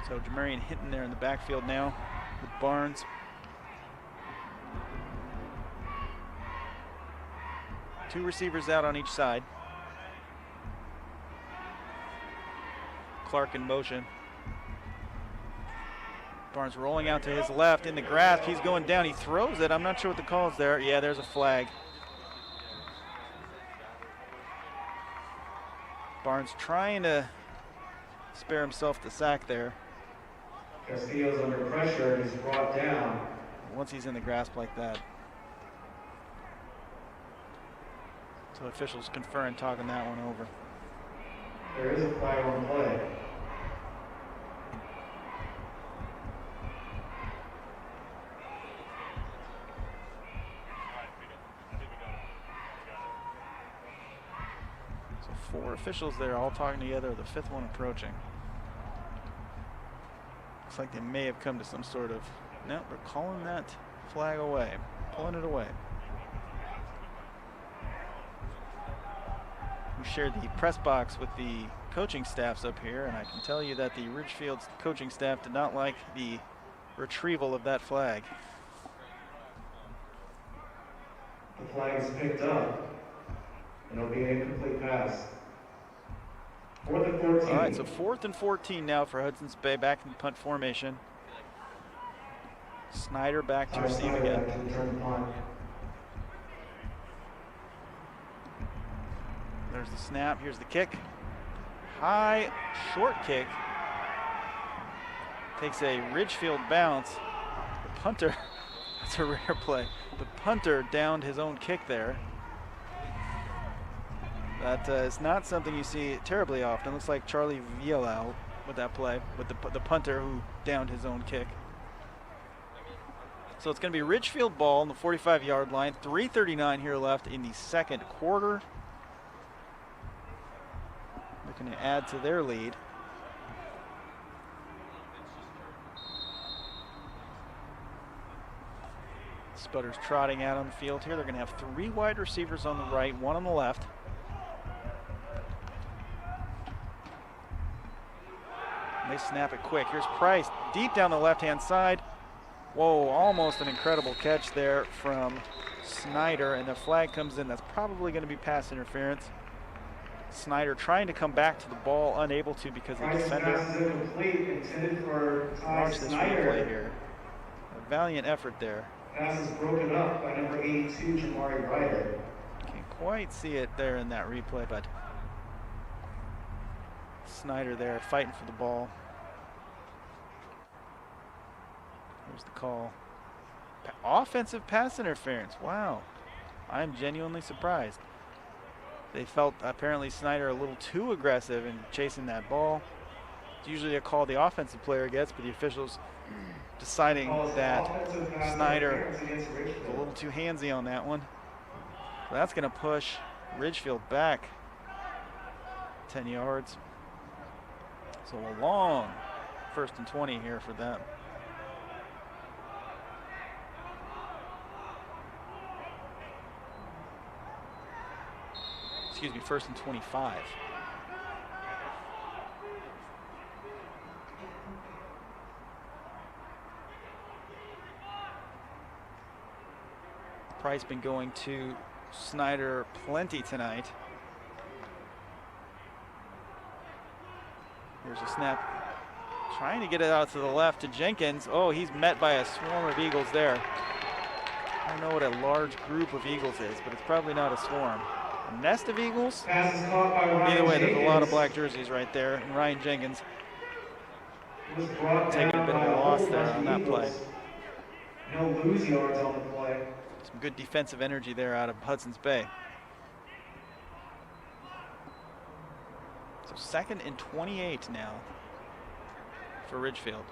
So Jamarian Hinton there in the backfield now with Barnes. Two receivers out on each side. Clark in motion. Barnes rolling out to his left in the grasp. He's going down. He throws it. I'm not sure what the call is there. Yeah, there's a flag. Barnes trying to spare himself the sack there. Castillo's under pressure and he's brought down. Once he's in the grasp like that. So officials confer and talking that one over. There is a flag on play. So 4 officials there all talking together, the 5th one approaching. Looks like they may have come to some sort of, no, they're calling that flag away, pulling it away. We shared the press box with the coaching staffs up here, and I can tell you that the Ridgefield coaching staff did not like the retrieval of that flag. The flag is picked up, and it'll be an incomplete pass. 4th and 14. All right, so 4th and 14 now for Hudson's Bay, back in punt formation. Snyder back to receive again. There's the snap, here's the kick. High, short kick. Takes a Ridgefield bounce. The punter, that's a rare play. The punter downed his own kick there. That is not something you see terribly often. Looks like Charlie Vielau with that play, with the punter who downed his own kick. So it's going to be Ridgefield ball on the 45-yard line. 3:39 here left in the second quarter. Looking to add to their lead. Sputters trotting out on the field here. They're going to have 3 wide receivers on the right, 1 on the left. And they snap it quick. Here's Price deep down the left-hand side. Whoa, almost an incredible catch there from Snyder, and the flag comes in. That's probably going to be pass interference. Snyder trying to come back to the ball, unable to because the defender. Watch this replay here. A valiant effort there. Pass is broken up by number 82, Jamari Ryder. Can't quite see it there in that replay, but Snyder there fighting for the ball. Here's the call. Offensive pass interference. Wow. I'm genuinely surprised. They felt apparently Snyder a little too aggressive in chasing that ball. It's usually a call the offensive player gets, but the officials deciding that Snyder was a little too handsy on that one. So that's going to push Ridgefield back 10 yards. So a long 1st and 20 here for them. Excuse me, 1st and 25. Price been going to Snyder plenty tonight. Here's a snap. Trying to get it out to the left to Jenkins. Oh, he's met by a swarm of Eagles there. I don't know what a large group of Eagles is, but it's probably not a swarm. A nest of Eagles? Either way, there's a lot of black jerseys right there. And Ryan Jenkins taking a bit of a loss there on that play. No lose yards on the play. Some good defensive energy there out of Hudson's Bay. So 2nd and 28 now for Ridgefield.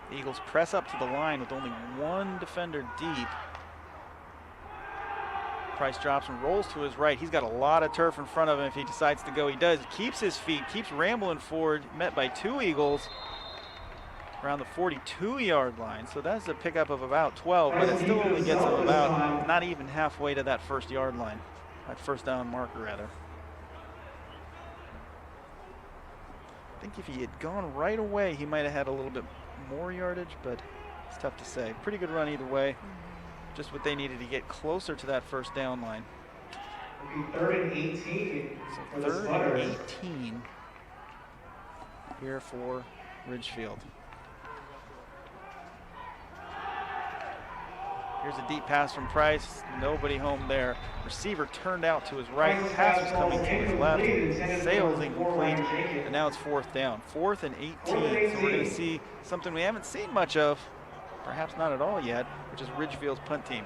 The Eagles press up to the line with only 1 defender deep. Price drops and rolls to his right. He's got a lot of turf in front of him if he decides to go. He does. Keeps his feet, keeps rambling forward. Met by 2 Eagles around the 42-yard line. So that's a pickup of about 12, but it still only gets him about not even halfway to that 1st yard line. That 1st down marker, rather. I think if he had gone right away, he might have had a little bit more yardage, but it's tough to say. Pretty good run either way. Just what they needed to get closer to that 1st down line. It'll be 3rd and 18 So 3rd and 18 here for Ridgefield. Here's a deep pass from Price. Nobody home there. Receiver turned out to his right. Pass was coming to his left. Sails incomplete. And now it's 4th down. 4th and 18. So we're going to see something we haven't seen much of, perhaps not at all yet, which is Ridgefield's punt team.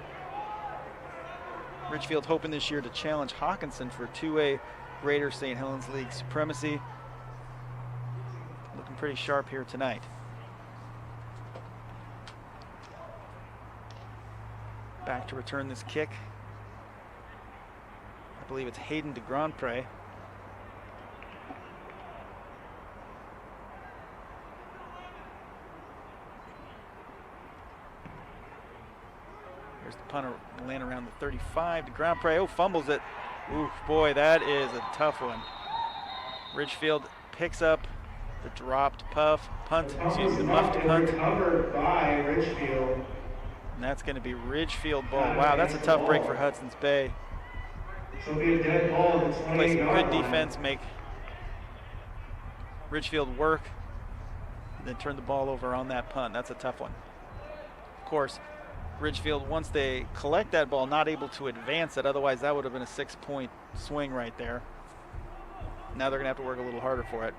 Ridgefield hoping this year to challenge Hawkinson for 2A Greater St. Helens League supremacy. Looking pretty sharp here tonight. Back to return this kick. I believe it's Hayden de Grandpré. Here's the punter, land around the 35. De Grandpré, fumbles it. Oof, boy, that is a tough one. Ridgefield picks up the dropped punt, excuse me, the muffed punt. Recovered by Ridgefield. And that's going to be Ridgefield ball. Wow, that's a tough break for Hudson's Bay. So it'll be a dead ball at the Play some 28-yard good line. defense, make Ridgefield work, and then turn the ball over on that punt. That's a tough one. Of course, Ridgefield, once they collect that ball, not able to advance it. Otherwise, that would have been a 6-point swing right there. Now they're going to have to work a little harder for it.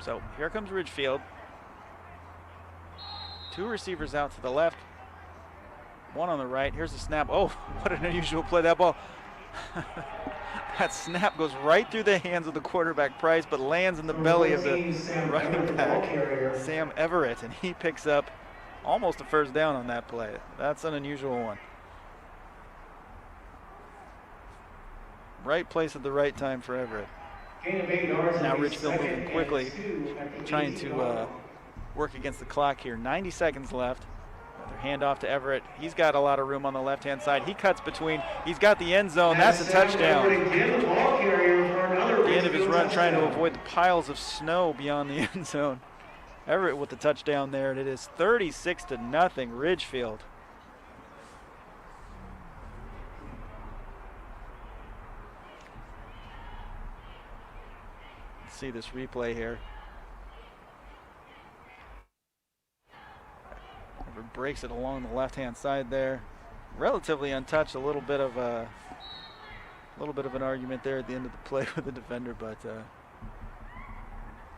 So here comes Ridgefield. 2 receivers out to the left, 1 on the right. Here's the snap. Oh, what an unusual play. That ball, that snap goes right through the hands of the quarterback, Price, but lands in the belly of the running back, Sam Everett, and he picks up almost a first down on that play. That's an unusual one. Right place at the right time for Everett. Now Ridgefield moving quickly, trying to work against the clock here. 90 seconds left. Another handoff to Everett. He's got a lot of room on the left-hand side. He cuts between. He's got the end zone. That's a touchdown. At the end of his run, trying to avoid the piles of snow beyond the end zone. Everett with the touchdown there, and it is 36-0 Ridgefield. See this replay here. Everett breaks it along the left-hand side there. Relatively untouched. A little bit of an argument there at the end of the play with the defender, but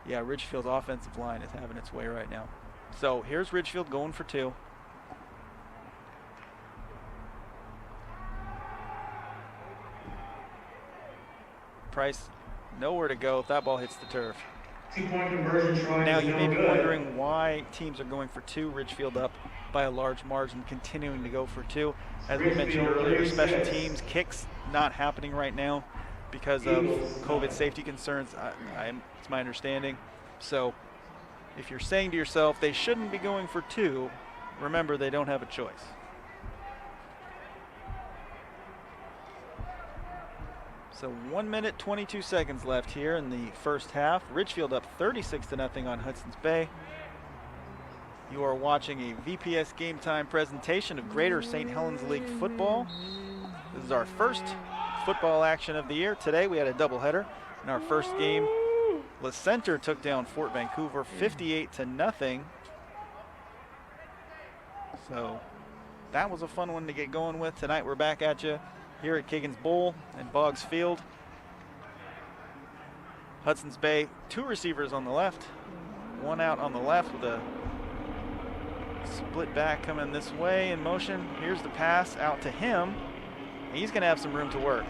yeah, Ridgefield's offensive line is having its way right now. So here's Ridgefield going for 2. Price, nowhere to go if that ball hits the turf. 2-point conversion try. Now you may be wondering why teams are going for 2. Ridgefield up by a large margin, continuing to go for 2. As we mentioned earlier, special teams, kicks not happening right now because of COVID safety concerns. It's my understanding. So if you're saying to yourself they shouldn't be going for 2, remember they don't have a choice. So 1 minute, 22 seconds left here in the first half. Ridgefield up 36-0 on Hudson's Bay. You are watching a VPS Game Time presentation of Greater St. Helens League football. This is our first football action of the year. Today we had a doubleheader. In our first game, La Center took down Fort Vancouver 58-0. So that was a fun one to get going with. Tonight we're back at you here at Kiggins Bowl and Boggs Field. Hudson's Bay, 2 receivers on the left, 1 out on the left with a split back coming this way in motion. Here's the pass out to him. He's going to have some room to work.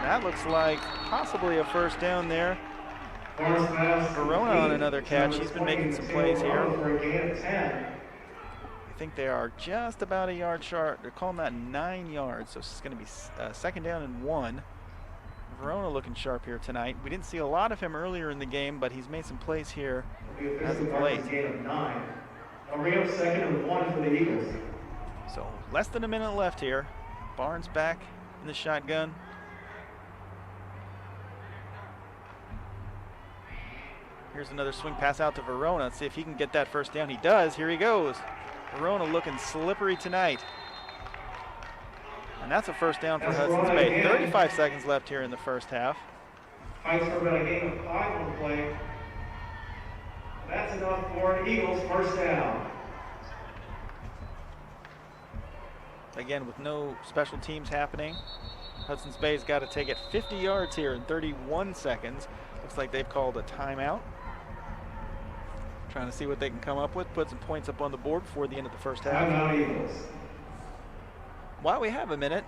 That looks like possibly a first down there. Verona on another catch. He's been making some plays here. I think they are just about a yard short. They're calling that 9 yards, so it's going to be 2nd down and 1. Verona looking sharp here tonight. We didn't see a lot of him earlier in the game, but he's made some plays here as of late. I'll bring up 2nd and 1 for the Eagles. So less than a minute left here. Barnes back in the shotgun. Here's another swing pass out to Verona. Let's see if he can get that first down. He does. Here he goes. Verona looking slippery tonight. And that's a first down for Hudson's Bay. 35 seconds left here in the first half. Fights for about a game of 5 on the play. That's enough for an Eagles first down. Again, with no special teams happening, Hudson's Bay's got to take it 50 yards here in 31 seconds. Looks like they've called a timeout. Trying to see what they can come up with, put some points up on the board before the end of the first half. While we have a minute,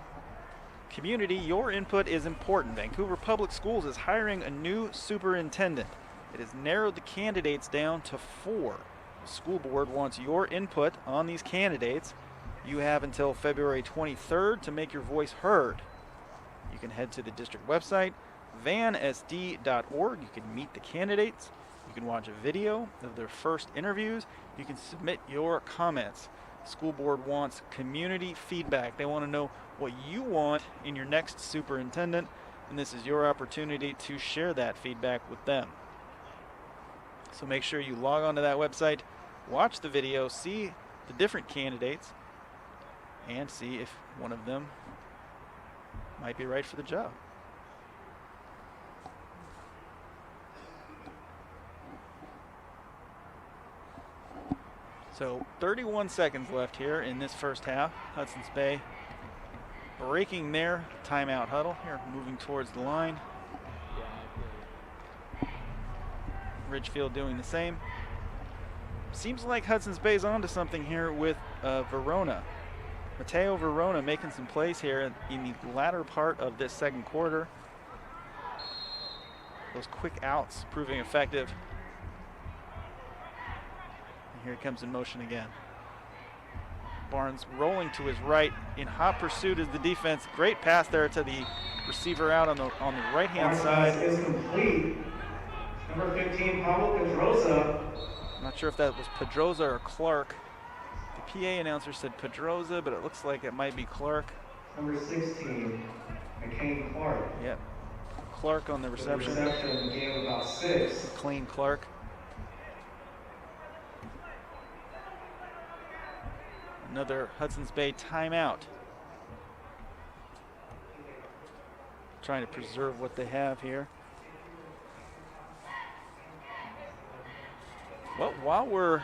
community, your input is important. Vancouver Public Schools is hiring a new superintendent. It has narrowed the candidates down to 4. The school board wants your input on these candidates. You have until February 23rd to make your voice heard. You can head to the district website, vansd.org. You can meet the candidates. You can watch a video of their first interviews. You can submit your comments. School board wants community feedback. They want to know what you want in your next superintendent, and this is your opportunity to share that feedback with them. So make sure you log onto that website, watch the video, see the different candidates, and see if one of them might be right for the job. So 31 seconds left here in this first half. Hudson's Bay breaking their timeout huddle here, moving towards the line. Ridgefield doing the same. Seems like Hudson's Bay's onto something here with Verona. Mateo Verona making some plays here in the latter part of this second quarter. Those quick outs proving effective. And here he comes in motion again. Barnes rolling to his right. In hot pursuit is the defense. Great pass there to the receiver out on the right-hand side. Is complete. Number 15, Pablo Pedroza. I'm not sure if that was Pedroza or Clark. The PA announcer said Pedroza, but it looks like it might be Clark. Number 16, McCain Clark. Yep. Clark on the reception. The reception gave about 6. McLean Clark. Another Hudson's Bay timeout. Trying to preserve what they have here. Well, while we're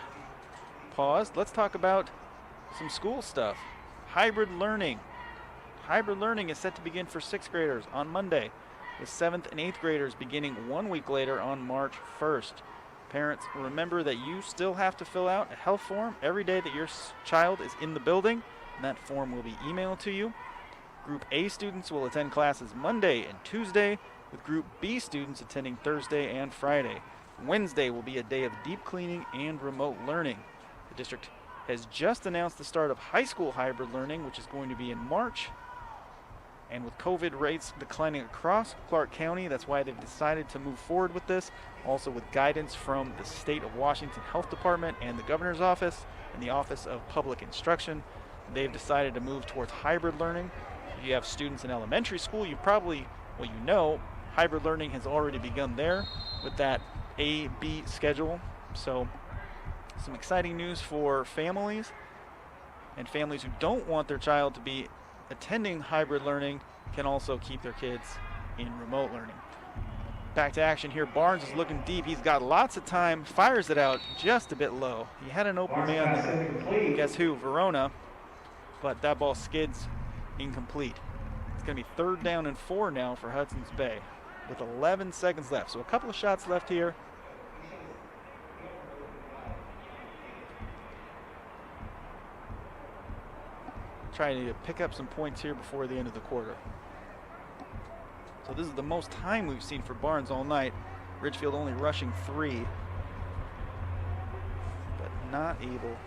paused, let's talk about some school stuff. Hybrid learning. Hybrid learning is set to begin for 6th graders on Monday, with 7th and 8th graders beginning 1 week later on March 1st. Parents, remember that you still have to fill out a health form every day that your child is in the building, and that form will be emailed to you. Group A students will attend classes Monday and Tuesday, with Group B students attending Thursday and Friday. Wednesday will be a day of deep cleaning and remote learning. The district has just announced the start of high school hybrid learning, which is going to be in March. And with COVID rates declining across Clark County, that's why they've decided to move forward with this. Also with guidance from the State of Washington Health Department and the Governor's Office and the Office of Public Instruction, they've decided to move towards hybrid learning. If you have students in elementary school, you know hybrid learning has already begun there with that A-B schedule. So some exciting news for families and families who don't want their child to be attending hybrid learning can also keep their kids in remote learning. Back to action here. Barnes is looking deep. He's got lots of time. Fires it out just a bit low. He had an open man there. Guess who? Verona. But that ball skids incomplete. It's going to be 3rd down and 4 now for Hudson's Bay with 11 seconds left. So a couple of shots left here. Trying to pick up some points here before the end of the quarter. So this is the most time we've seen for Barnes all night. Ridgefield only rushing 3, but not able.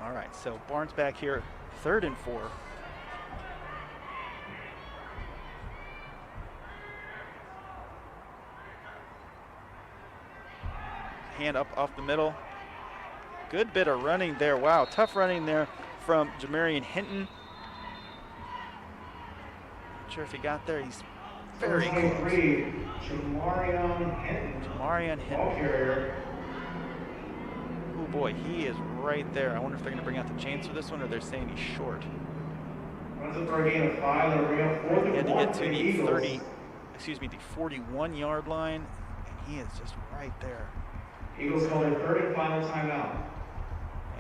All right, so Barnes back here, 3rd and 4. Hand up off the middle. Good bit of running there. Wow, tough running there from Jamarian Hinton. Not sure if he got there. He's very close. Jamarian Hinton. Jamarian Hinton. Oh boy, he is right there. I wonder if they're going to bring out the chains for this one, or they're saying he's short. Runs it for a gain of 5. They'll bring up 4th and 1 He had to get to for the 41-yard line, and he is just right there. Eagles call their 3rd and final timeout.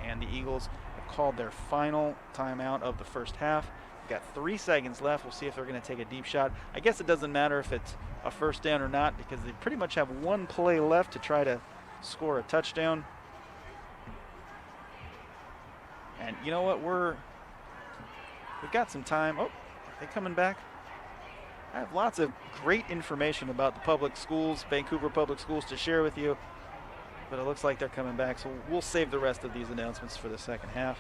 And the Eagles have called their final timeout of the first half. We've got 3 seconds left. We'll see if they're going to take a deep shot. I guess it doesn't matter if it's a first down or not, because they pretty much have 1 play left to try to score a touchdown. And you know what? We've got some time. Oh, are they coming back? I have lots of great information about the public schools, Vancouver Public Schools, to share with you. But it looks like they're coming back, so we'll save the rest of these announcements for the second half.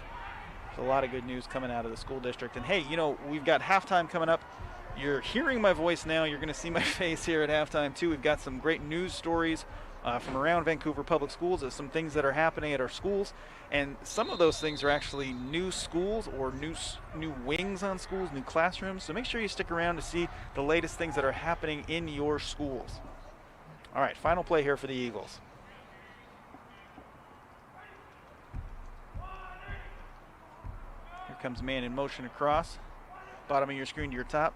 There's a lot of good news coming out of the school district. And hey, you know, we've got halftime coming up. You're hearing my voice now. You're going to see my face here at halftime too. We've got some great news stories from around Vancouver Public Schools. There's some things that are happening at our schools, and some of those things are actually new schools or new wings on schools, new classrooms. So make sure you stick around to see the latest things that are happening in your schools. All right, final play here for the Eagles. Here comes man in motion across. Bottom of your screen to your top.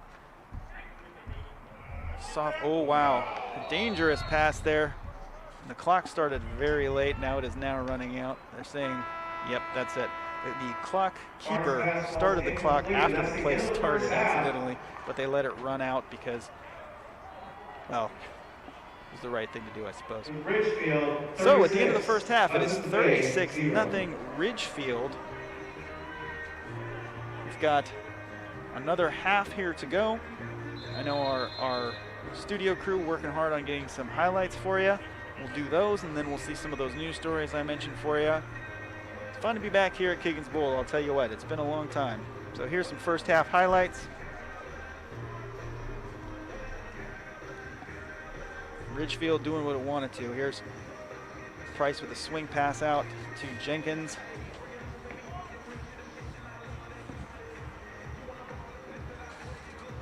Soft, oh wow, a dangerous pass there. The clock started very late. Now it is now running out. They're saying, yep, that's it. The clock keeper started the clock after the play started accidentally, but they let it run out because, well, it was the right thing to do, I suppose. So at the end of the first half, it is 36-0 Ridgefield. We've got another half here to go. I know our studio crew working hard on getting some highlights for you. We'll do those, and then we'll see some of those news stories I mentioned for you. It's fun to be back here at Kiggins Bowl, I'll tell you what. It's been a long time. So here's some first half highlights. Ridgefield doing what it wanted to. Here's Price with a swing pass out to Jenkins.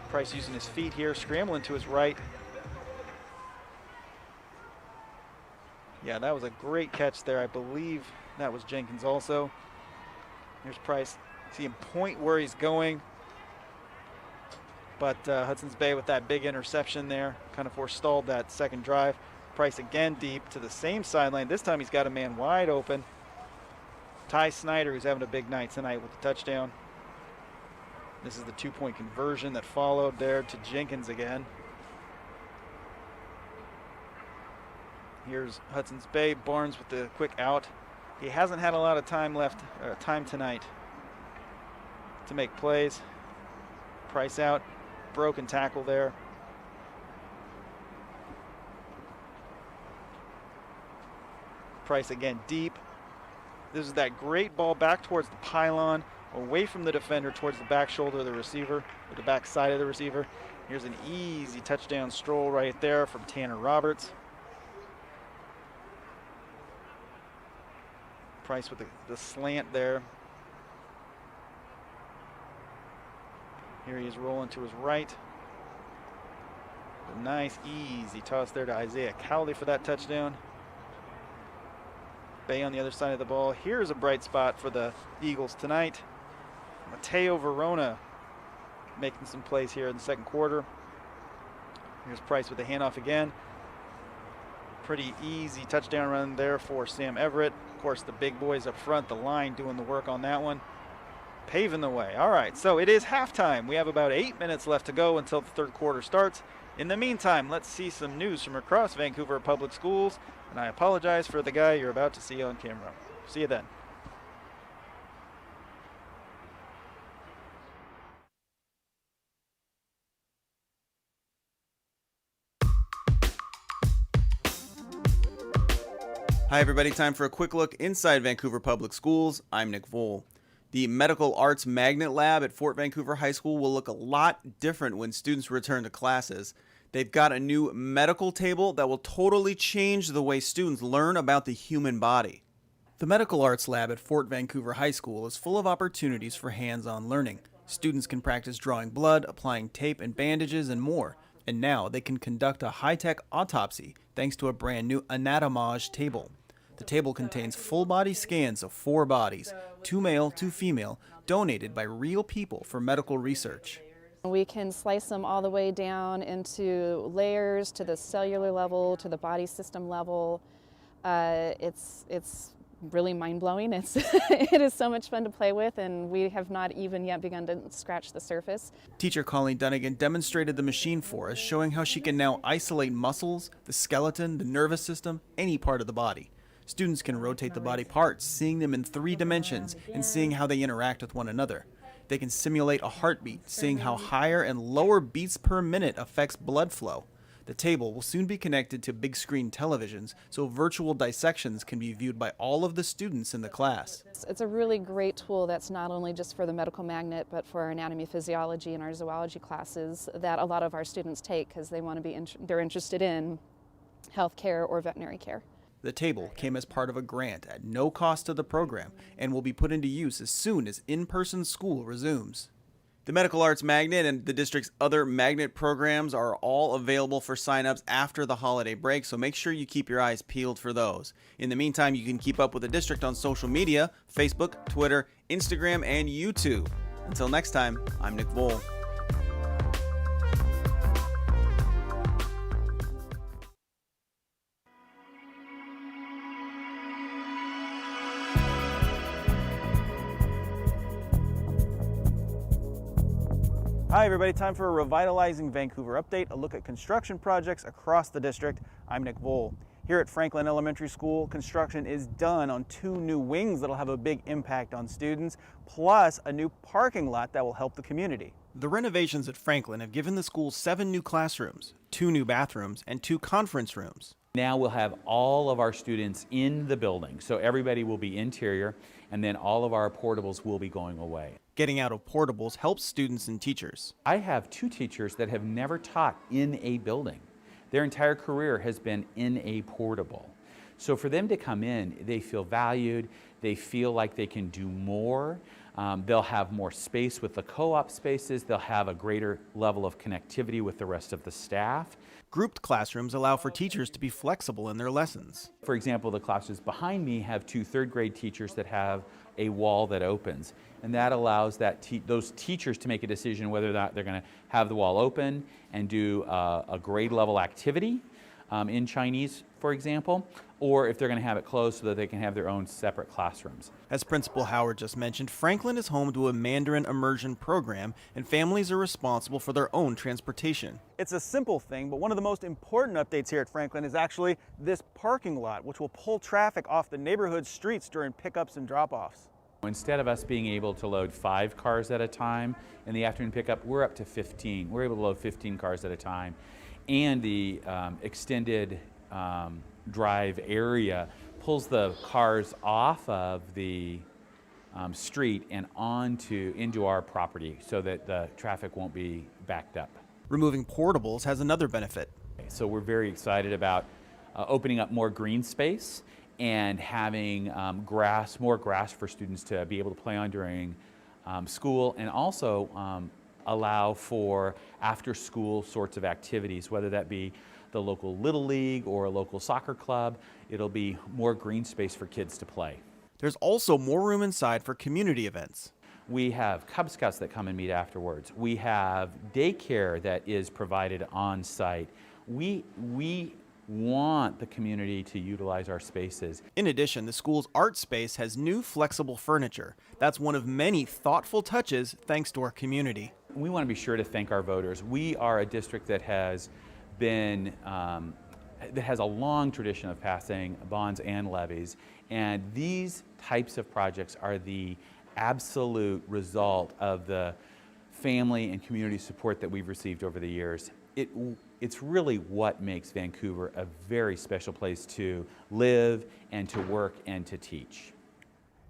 Price using his feet here, scrambling to his right. Yeah, that was a great catch there. I believe that was Jenkins also. Here's Price. See him point where he's going. But Hudson's Bay with that big interception there kind of forestalled that second drive. Price again deep to the same sideline. This time he's got a man wide open. Ty Snyder, who's having a big night tonight with the touchdown. This is the two-point conversion that followed there to Jenkins again. Here's Hudson's Bay. Barnes with the quick out. He hasn't had a lot of time left, time tonight to make plays. Price out. Broken tackle there. Price again deep. This is that great ball back towards the pylon, away from the defender towards the back shoulder of the receiver, or the back side of the receiver. Here's an easy touchdown stroll right there from Tanner Roberts. Price with the slant there. Here he is rolling to his right. A nice, easy toss there to Isaiah Cowley for that touchdown. Bay on the other side of the ball. Here's a bright spot for the Eagles tonight. Mateo Verona making some plays here in the second quarter. Here's Price with the handoff again. Pretty easy touchdown run there for Sam Everett. Of course, the big boys up front, the line doing the work on that one. Paving the way. All right, so it is halftime. We have about 8 minutes left to go until the third quarter starts. In the meantime, let's see some news from across Vancouver Public Schools. And I apologize for the guy you're about to see on camera. See you then. Hi everybody, time for a quick look inside Vancouver Public Schools. I'm Nick Vole. The Medical Arts Magnet Lab at Fort Vancouver High School will look a lot different when students return to classes. They've got a new medical table that will totally change the way students learn about the human body. The Medical Arts Lab at Fort Vancouver High School is full of opportunities for hands-on learning. Students can practice drawing blood, applying tape and bandages, and more. And now they can conduct a high-tech autopsy thanks to a brand new anatomage table. The table contains full-body scans of 4 bodies, 2 male, 2 female, donated by real people for medical research. We can slice them all the way down into layers, to the cellular level, to the body system level. It's really mind-blowing. It is so much fun to play with, and we have not even yet begun to scratch the surface. Teacher Colleen Dunnigan demonstrated the machine for us, showing how she can now isolate muscles, the skeleton, the nervous system, any part of the body. Students can rotate the body parts, seeing them in 3 dimensions and seeing how they interact with one another. They can simulate a heartbeat, seeing how higher and lower beats per minute affects blood flow. The table will soon be connected to big screen televisions, so virtual dissections can be viewed by all of the students in the class. It's a really great tool that's not only just for the medical magnet, but for our anatomy, physiology, and our zoology classes that a lot of our students take because they want to be they're interested in healthcare or veterinary care. The table came as part of a grant at no cost to the program and will be put into use as soon as in-person school resumes. The Medical Arts Magnet and the district's other magnet programs are all available for signups after the holiday break, so make sure you keep your eyes peeled for those. In the meantime, you can keep up with the district on social media: Facebook, Twitter, Instagram, and YouTube. Until next time, I'm Nick Voll. Hi everybody, time for a Revitalizing Vancouver update, a look at construction projects across the district. I'm Nick Voll. Here at Franklin Elementary School, construction is done on 2 new wings that'll have a big impact on students, plus a new parking lot that will help the community. The renovations at Franklin have given the school 7 new classrooms, 2 new bathrooms, and 2 conference rooms. Now we'll have all of our students in the building, so everybody will be interior, and then all of our portables will be going away. Getting out of portables helps students and teachers. I have 2 teachers that have never taught in a building. Their entire career has been in a portable. So for them to come in, they feel valued, they feel like they can do more. They'll have more space with the co-op spaces, they'll have a greater level of connectivity with the rest of the staff. Grouped classrooms allow for teachers to be flexible in their lessons. For example, the classes behind me have 2 third-grade teachers that have a wall that opens, and that allows those teachers to make a decision whether or not they're going to have the wall open and do a grade level activity in Chinese, for example, or if they're going to have it closed so that they can have their own separate classrooms. As Principal Howard just mentioned, Franklin is home to a Mandarin immersion program, and families are responsible for their own transportation. It's a simple thing, but one of the most important updates here at Franklin is actually this parking lot, which will pull traffic off the neighborhood streets during pickups and drop-offs. Instead of us being able to load 5 cars at a time in the afternoon pickup, we're up to 15. We're able to load 15 cars at a time. And the extended drive area pulls the cars off of the street and into our property so that the traffic won't be backed up. Removing portables has another benefit. So we're very excited about opening up more green space and having more grass for students to be able to play on during school, and also allow for after-school sorts of activities, whether that be the local Little League or a local soccer club. It'll be more green space for kids to play. There's also more room inside for community events. We have Cub Scouts that come and meet afterwards. We have daycare that is provided on site. We want the community to utilize our spaces. In addition, the school's art space has new flexible furniture. That's one of many thoughtful touches thanks to our community. We want to be sure to thank our voters. We are a district that has been that has a long tradition of passing bonds and levies, and these types of projects are the absolute result of the family and community support that we've received over the years. It's really what makes Vancouver a very special place to live and to work and to teach.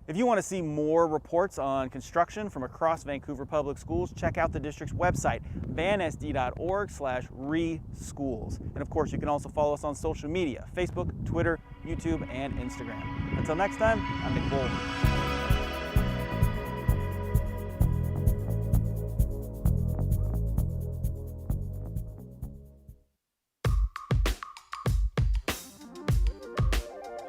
If you want to see more reports on construction from across Vancouver Public Schools, check out the district's website, vansd.org/reschools. And of course, you can also follow us on social media, Facebook, Twitter, YouTube, and Instagram. Until next time, I'm Nick Voll.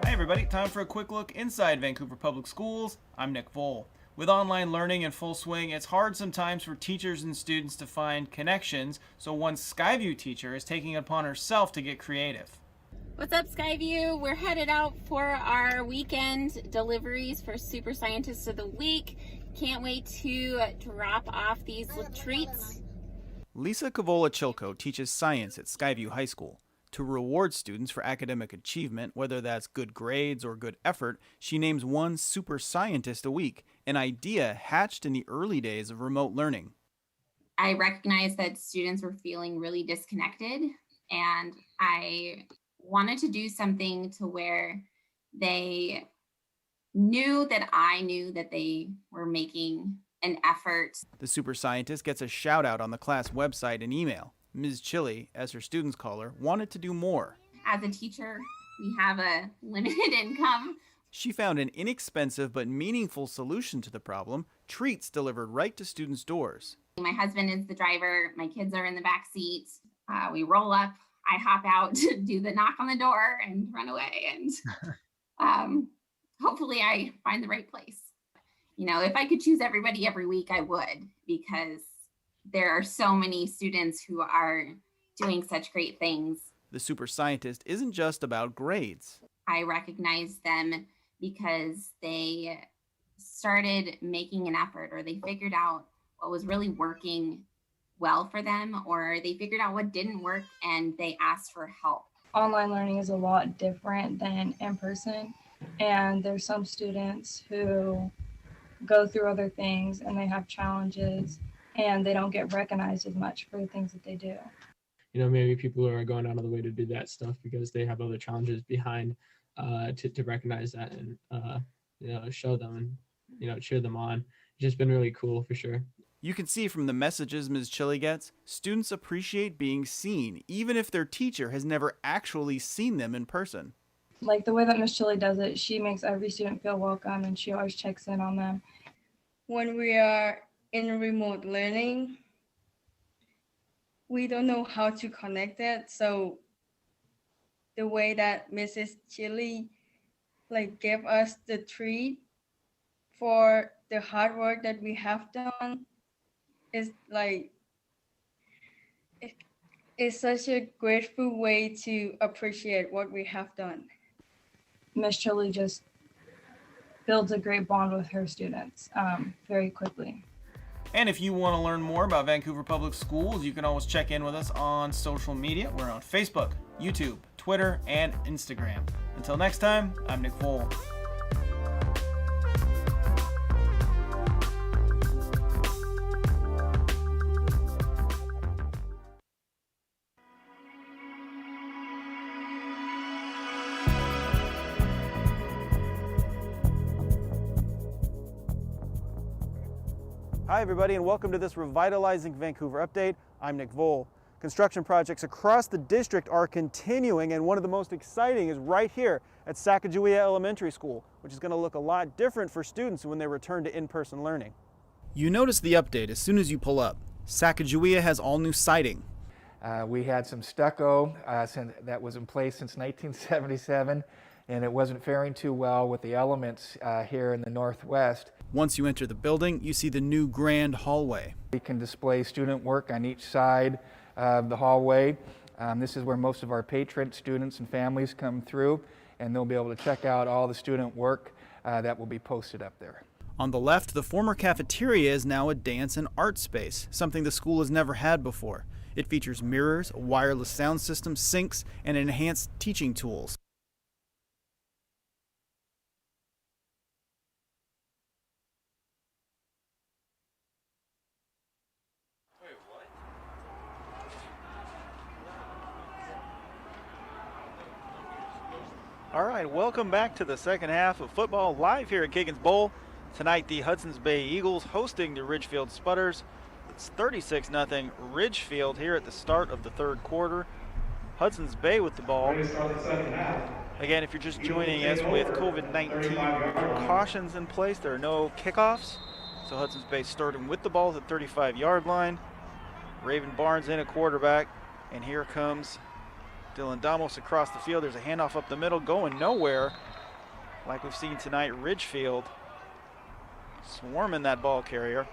Hi everybody, time for a quick look inside Vancouver Public Schools. I'm Nick Voll. With online learning in full swing, it's hard sometimes for teachers and students to find connections, so one Skyview teacher is taking it upon herself to get creative. What's up, Skyview? We're headed out for our weekend deliveries for Super Scientists of the Week. Can't wait to drop off these little treats. Lisa Cavola-Chilco teaches science at Skyview High School. To reward students for academic achievement, whether that's good grades or good effort, she names one Super Scientist a week, an idea hatched in the early days of remote learning. I recognized that students were feeling really disconnected and I wanted to do something to where they knew that I knew that they were making an effort. The super scientist gets a shout out on the class website and email. Ms. Chili, as her students call her, wanted to do more. As a teacher, we have a limited income. She found an inexpensive but meaningful solution to the problem: treats delivered right to students' doors. My husband is the driver. My kids are in the back seat. We roll up. I hop out to do the knock on the door and run away. And hopefully I find the right place. You know, if I could choose everybody every week, I would, because there are so many students who are doing such great things. The super scientist isn't just about grades. I recognize them because they started making an effort, or they figured out what was really working well for them, or they figured out what didn't work and they asked for help. Online learning is a lot different than in person, and there's some students who go through other things and they have challenges and they don't get recognized as much for the things that they do. You know, maybe people are going out of the way to do that stuff because they have other challenges behind to recognize that and you know, show them and, you know, cheer them on. It's just been really cool for sure. You can see from the messages Ms. Chili gets, students appreciate being seen, even if their teacher has never actually seen them in person. Like the way that Miss Chili does it, she makes every student feel welcome and she always checks in on them. When we are in remote learning, we don't know how to connect that. So the way that Mrs. Chili gave us the treat for the hard work that we have done is it's such a grateful way to appreciate what we have done. Miss Chili just builds a great bond with her students very quickly. And if you want to learn more about Vancouver Public Schools, you can always check in with us on social media. We're on Facebook, YouTube, Twitter, and Instagram. Until next time, I'm Nick Vole. Hi everybody, and welcome to this Revitalizing Vancouver update. I'm Nick Vole. Construction projects across the district are continuing, and one of the most exciting is right here at Sacagawea Elementary School, which is going to look a lot different for students when they return to in-person learning. You notice the update as soon as you pull up. Sacagawea has all new siding. We had some stucco that was in place since 1977, and it wasn't faring too well with the elements here in the northwest. Once you enter the building, you see the new grand hallway. We can display student work on each side of the hallway. This is where most of our patron students and families come through, and they'll be able to check out all the student work that will be posted up there. On the left, the former cafeteria is now a dance and art space, something the school has never had before. It features mirrors, a wireless sound system, sinks, and enhanced teaching tools. All right, welcome back to the second half of football live here at Kiggins Bowl. Tonight, the Hudson's Bay Eagles hosting the Ridgefield Spudders. It's 36-0 Ridgefield here at the start of the third quarter. Hudson's Bay with the ball. Again, if you're just joining us with COVID-19 precautions in place, there are no kickoffs. So Hudson's Bay starting with the ball at the 35-yard line. Raven Barnes in at quarterback, and here comes Dylan Damos across the field. There's a handoff up the middle, going nowhere. Like we've seen tonight, Ridgefield swarming that ball carrier.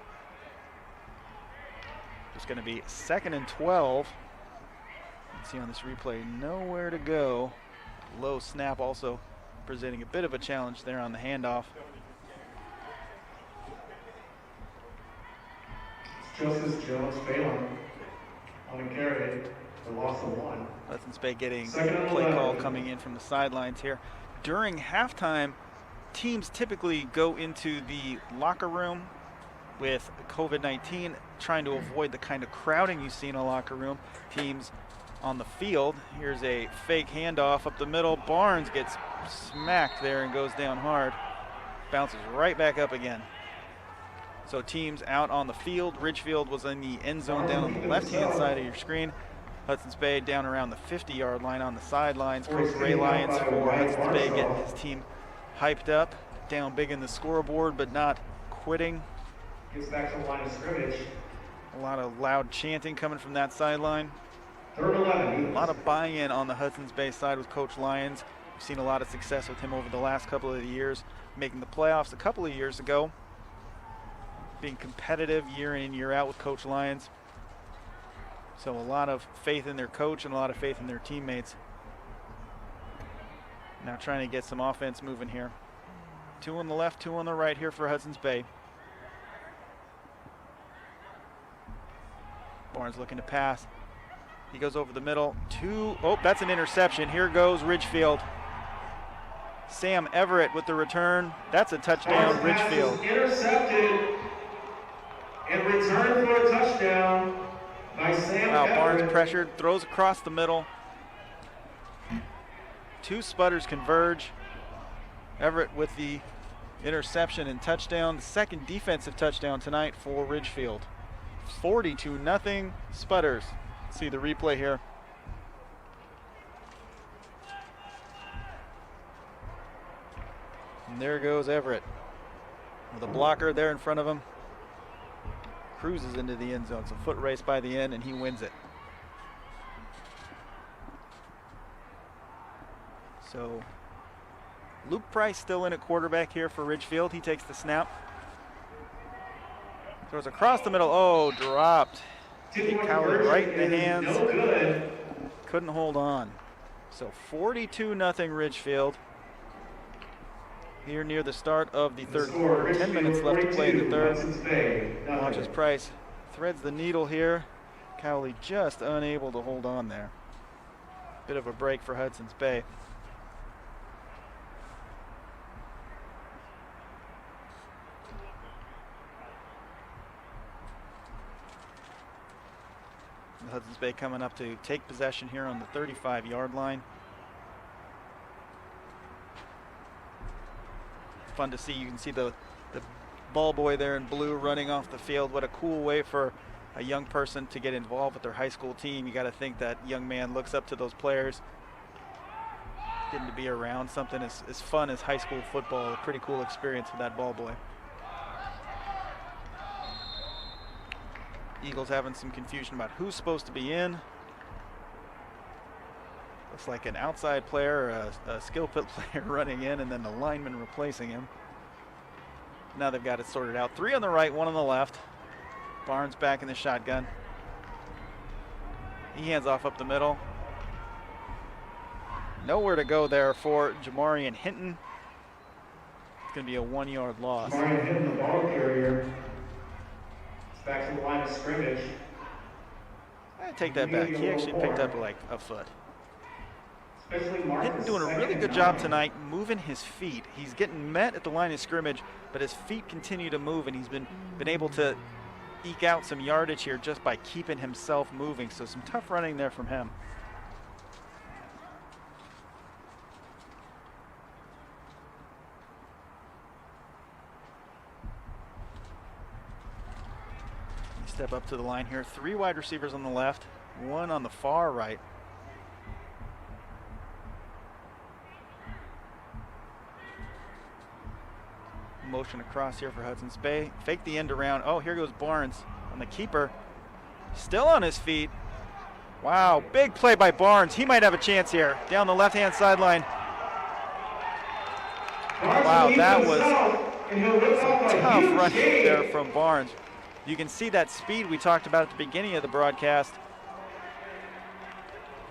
Just going to be 2nd and 12. You can see on this replay, nowhere to go. Low snap also presenting a bit of a challenge there on the handoff. Joseph Jones Phelan on a carry for loss of 1. Hudson's Bay getting a play call coming in from the sidelines here. During halftime, teams typically go into the locker room with COVID-19, trying to avoid the kind of crowding you see in a locker room. Teams on the field. Here's a fake handoff up the middle. Barnes gets smacked there and goes down hard. Bounces right back up again. So teams out on the field. Ridgefield was in the end zone down on the left-hand side of your screen. Hudson's Bay down around the 50-yard line on the sidelines. Coach Ray Lyons for Hudson's Bay getting his team hyped up. Down big in the scoreboard, but not quitting. Gets back to the line of scrimmage. A lot of loud chanting coming from that sideline. Third 11. A lot of buy-in on the Hudson's Bay side with Coach Lyons. We've seen a lot of success with him over the last couple of years, making the playoffs a couple of years ago, being competitive year in, year out with Coach Lyons. So a lot of faith in their coach and a lot of faith in their teammates. Now trying to get some offense moving here. 2 on the left, 2 on the right here for Hudson's Bay. Barnes looking to pass. He goes over the middle. Oh, that's an interception. Here goes Ridgefield. Sam Everett with the return. That's a touchdown, Ridgefield. Intercepted and returned for a touchdown by Sam Everett. Barnes pressured, throws across the middle. 2 sputters converge. Everett with the interception and touchdown. The second defensive touchdown tonight for Ridgefield. 42-0 sputters. See the replay here. And there goes Everett with a blocker there in front of him. Cruises into the end zone. It's a foot race by the end, and he wins it. So Luke Price still in at quarterback here for Ridgefield. He takes the snap. Throws across the middle. Oh, dropped. Hit Cowley right in the hands. No good. Couldn't hold on. So 42-0 Ridgefield. Here near the start of the third quarter. 10 minutes left to play in the third. Watch as Price threads the needle here. Cowley just unable to hold on there. Bit of a break for Hudson's Bay. Hudson's Bay coming up to take possession here on the 35-yard line. Fun to see. You can see the ball boy there in blue running off the field. What a cool way for a young person to get involved with their high school team. You got to think that young man looks up to those players. Getting to be around something as fun as high school football. A pretty cool experience for that ball boy. Eagles having some confusion about who's supposed to be in. Looks like an outside player, a skill pit player running in, and then the lineman replacing him. Now they've got it sorted out. 3 on the right, 1 on the left. Barnes back in the shotgun. He hands off up the middle. Nowhere to go there for Jamarian Hinton. It's going to be a 1-yard loss. Jamarian Hinton, the ball carrier. Back to the line of scrimmage. I take that back. He actually picked up like a foot. Hinton doing a really good job tonight moving his feet. He's getting met at the line of scrimmage, but his feet continue to move, and he's been able to eke out some yardage here just by keeping himself moving. So some tough running there from him. Step up to the line here. 3 wide receivers on the left, 1 on the far right. Motion across here for Hudson's Bay. Fake the end around. Oh, here goes Barnes on the keeper. Still on his feet. Wow, big play by Barnes. He might have a chance here. Down the left-hand sideline. Wow, that was some tough running there from Barnes. You can see that speed we talked about at the beginning of the broadcast.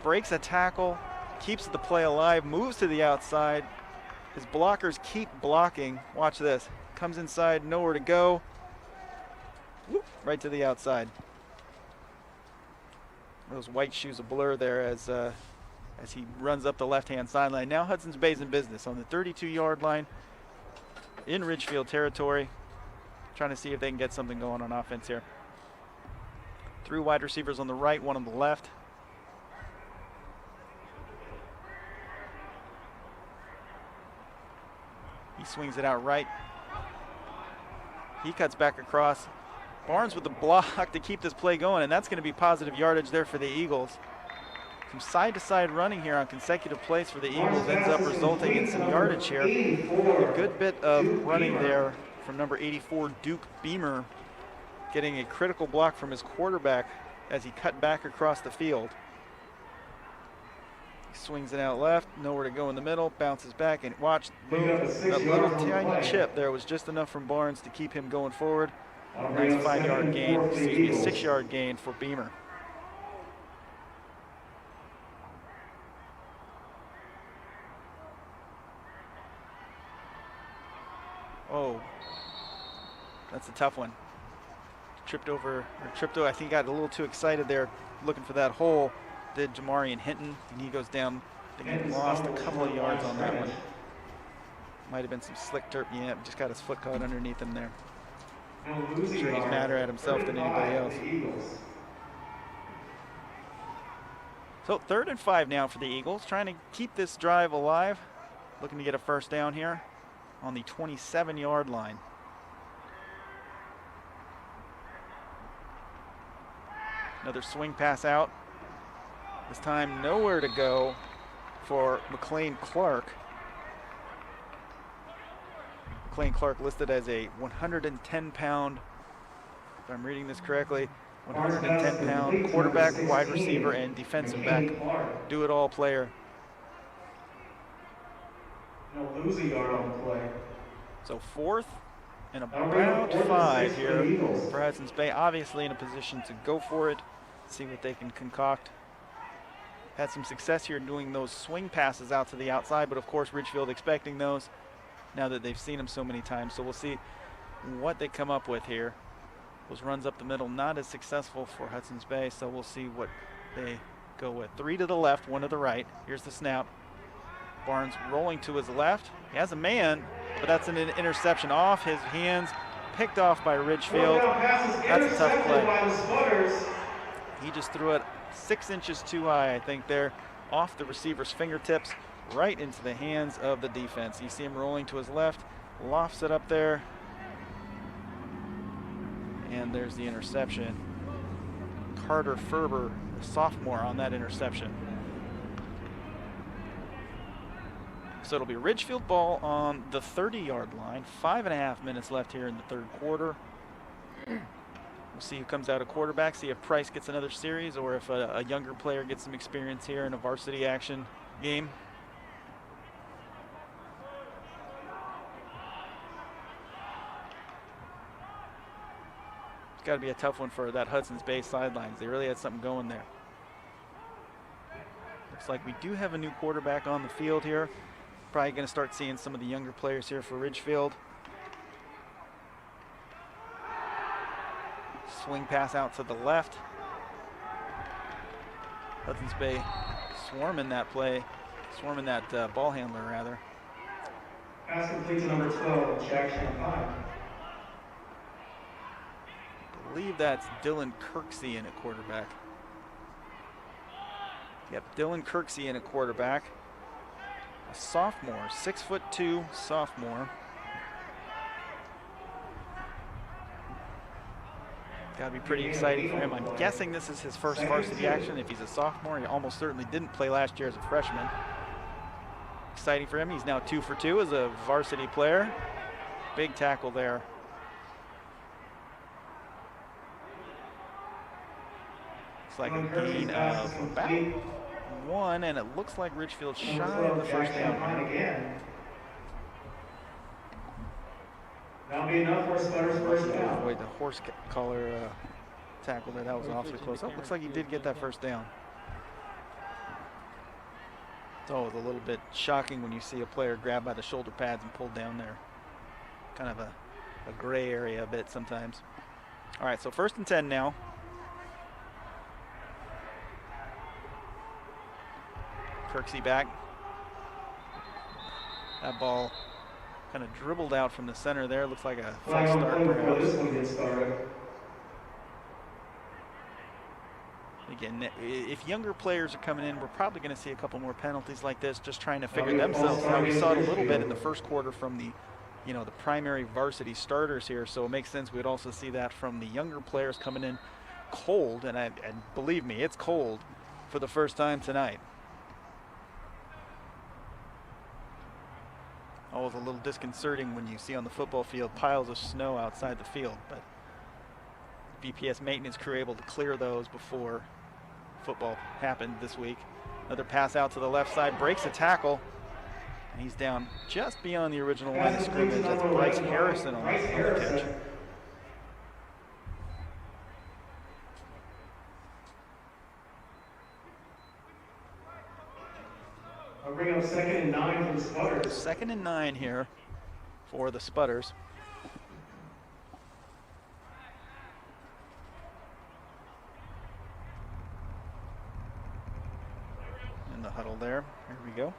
Breaks a tackle, keeps the play alive, moves to the outside. His blockers keep blocking. Watch this. Comes inside, nowhere to go. Whoop, right to the outside. Those white shoes a blur there as he runs up the left-hand sideline. Now Hudson's Bay's in business on the 32-yard line in Ridgefield territory. Trying to see if they can get something going on offense here. 3 wide receivers on the right, 1 on the left. He swings it out right. He cuts back across. Barnes with the block to keep this play going, and that's going to be positive yardage there for the Eagles. Some side-to-side running here on consecutive plays for the Eagles ends up resulting in some yardage here. A good bit of running there from number 84, Duke Beamer, getting a critical block from his quarterback as he cut back across the field. He swings it out left, nowhere to go in the middle, bounces back, and watch, boom, that little tiny chip there was just enough from Barnes to keep him going forward. Nice 5-yard gain, excuse me, a 6-yard gain for Beamer. Oh, that's a tough one. Tripped over, I think got a little too excited there looking for that hole. Did Jamarian Hinton, and he goes down. I think he lost a couple of yards on that one. Might have been some slick dirt. Yeah, just got his foot caught underneath him there. I'm sure he's madder at himself than anybody else. So 3rd and 5 now for the Eagles, trying to keep this drive alive. Looking to get a first down here on the 27-yard line. Another swing pass out. This time nowhere to go for McLean Clark. McLean Clark listed as a 110-pound, if I'm reading this correctly, 110-pound quarterback, wide receiver, and defensive back. Do-it-all player. No losing yard on the play. So 4th and about 5 here for Hudson's Bay. Obviously in a position to go for it, see what they can concoct. Had some success here doing those swing passes out to the outside, but of course Ridgefield expecting those now that they've seen them so many times. So we'll see what they come up with here. Those runs up the middle, not as successful for Hudson's Bay, so we'll see what they go with. 3 to the left, 1 to the right. Here's the snap. Barnes rolling to his left. He has a man, but that's an interception off his hands, picked off by Ridgefield. That's a tough play. He just threw it 6 inches too high, I think, there, off the receiver's fingertips, right into the hands of the defense. You see him rolling to his left, lofts it up there, and there's the interception. Carter Ferber, a sophomore, on that interception. So it'll be Ridgefield ball on the 30-yard line. 5.5 minutes left here in the 3rd quarter. We'll see who comes out of quarterback, see if Price gets another series or if a younger player gets some experience here in a varsity action game. It's got to be a tough one for that Hudson's Bay sidelines. They really had something going there. Looks like we do have a new quarterback on the field here. Probably going to start seeing some of the younger players here for Ridgefield. Swing pass out to the left. Hudson's Bay swarming that play, swarming that ball handler rather. Pass complete to number 12, Jack Champagne. I believe that's Dylan Kirksey in at quarterback. Yep, Dylan Kirksey in at quarterback. A sophomore, 6'2" sophomore. Got to be pretty exciting for him. I'm guessing this is his first varsity action. If he's a sophomore, he almost certainly didn't play last year as a freshman. Exciting for him. He's now 2 for 2 as a varsity player. Big tackle there. It's like a gain of about 1, and it looks like Ridgefield shy of the first down. Again. That'll be enough for Sputter's first down. Avoid the horse collar tackle there. That was awfully close. Oh, looks like he did get that first down. It's always a little bit shocking when you see a player grabbed by the shoulder pads and pulled down there. Kind of a gray area a bit sometimes. All right, so 1st and 10 now. Kirksey back. That ball kind of dribbled out from the center there. Looks like a false start perhaps. Again, if younger players are coming in, we're probably going to see a couple more penalties like this, just trying to figure themselves out. We saw it a little bit in the 1st quarter from the the primary varsity starters here, so it makes sense we'd also see that from the younger players coming in cold, and believe me, it's cold for the first time tonight. Always a little disconcerting when you see on the football field piles of snow outside the field, but VPS maintenance crew able to clear those before football happened this week. Another pass out to the left side, breaks a tackle, and he's down just beyond the original line of scrimmage. That's Bryce Harrison on the pitch. I'll bring up 2nd and 9 for the Spudders. 2nd and 9 here for the Spudders. In the huddle there. Here we go.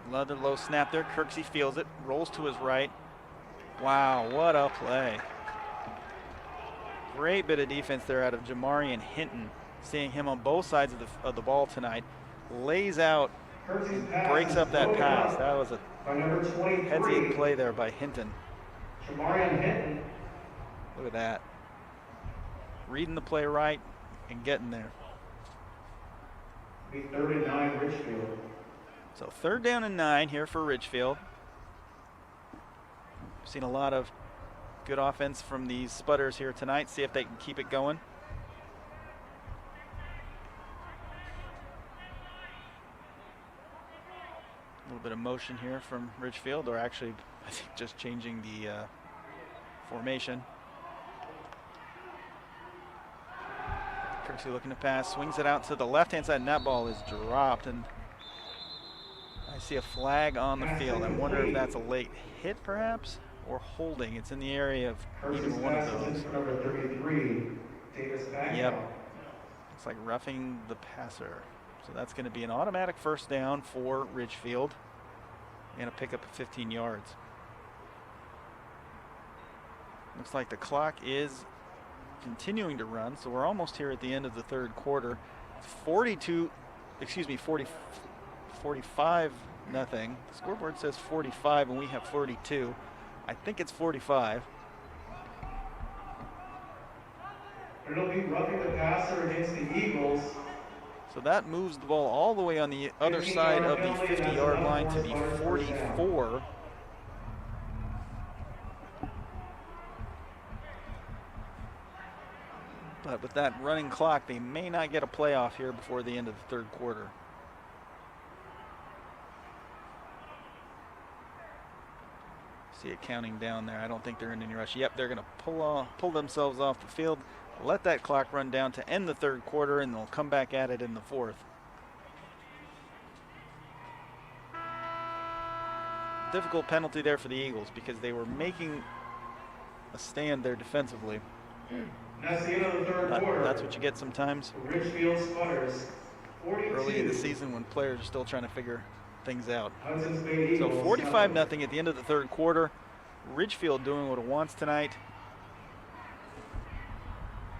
Another low snap there. Kirksey feels it, rolls to his right. Wow, what a play. Great bit of defense there out of Jamarian Hinton. Seeing him on both sides of the ball tonight. Lays out, breaks up that pass. That was a heads-in play there by Hinton. Jamarian Hinton. Look at that. Reading the play right and getting there. Be 3rd and 9 Ridgefield. So 3rd down and 9 here for Ridgefield. Seen a lot of good offense from these Spudders here tonight. See if they can keep it going. A little bit of motion here from Ridgefield, or actually, I think just changing the formation. Kirksey looking to pass, swings it out to the left-hand side, and that ball is dropped. And I see a flag on the field. I wonder if that's a late hit, perhaps, or holding. It's in the area of either one of those. Number 33, Davis Backhouse. Yep. Looks like roughing the passer. So that's going to be an automatic 1st down for Ridgefield and a pickup of 15 yards. Looks like the clock is continuing to run, so we're almost here at the end of the 3rd quarter. 45 nothing. The scoreboard says 45 and we have 42. I think it's 45. It'll be roughing the passer against the Eagles. So that moves the ball all the way on the other side of the 50-yard line to the 44. But with that running clock, they may not get a playoff here before the end of the 3rd quarter. See it counting down there. I don't think they're in any rush. Yep, they're going to pull themselves off the field, let that clock run down to end the 3rd quarter, and they'll come back at it in the 4th. Difficult penalty there for the Eagles because they were making a stand there defensively. That's the end of the 3rd quarter. That's what you get sometimes Ridgefield Spudders, 42. early in the season when players are still trying to figure things out. Hudson's Bay So Eagles, 45-0 at the end of the 3rd quarter. Ridgefield doing what it wants tonight.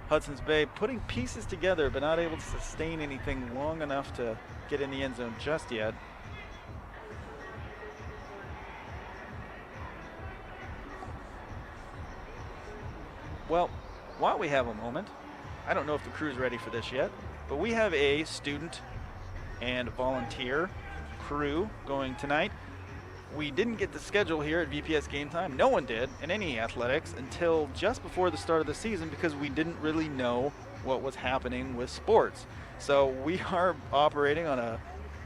Hudson's Bay putting pieces together but not able to sustain anything long enough to get in the end zone just yet. Well, while we have a moment, I don't know if the crew's ready for this yet, but we have a student and volunteer crew going tonight. We didn't get the schedule here at VPS Game Time. No one did in any athletics until just before the start of the season because we didn't really know what was happening with sports. So we are operating on a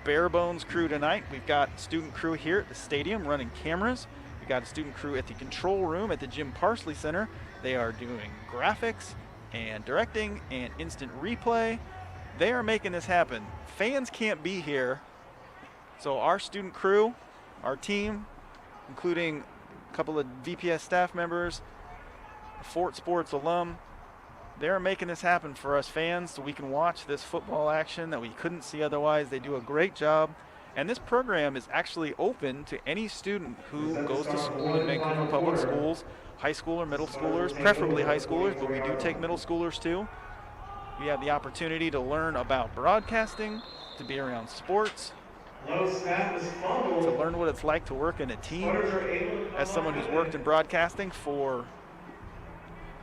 bare bones crew tonight. We've got student crew here at the stadium running cameras. We've got a student crew at the control room at the Jim Parsley Center. They are doing graphics and directing and instant replay. They are making this happen. Fans can't be here. So our student crew, our team, including a couple of VPS staff members, a Fort Sports alum, they're making this happen for us fans so we can watch this football action that we couldn't see otherwise. They do a great job. And this program is actually open to any student who goes to school in Vancouver Public Schools, high school or middle schoolers, preferably high schoolers, but we do take middle schoolers too. We have the opportunity to learn about broadcasting, to be around sports, Low snap is fumbled. to learn what it's like to work in a team. Sputters are able to come As someone up who's with worked it. in broadcasting for,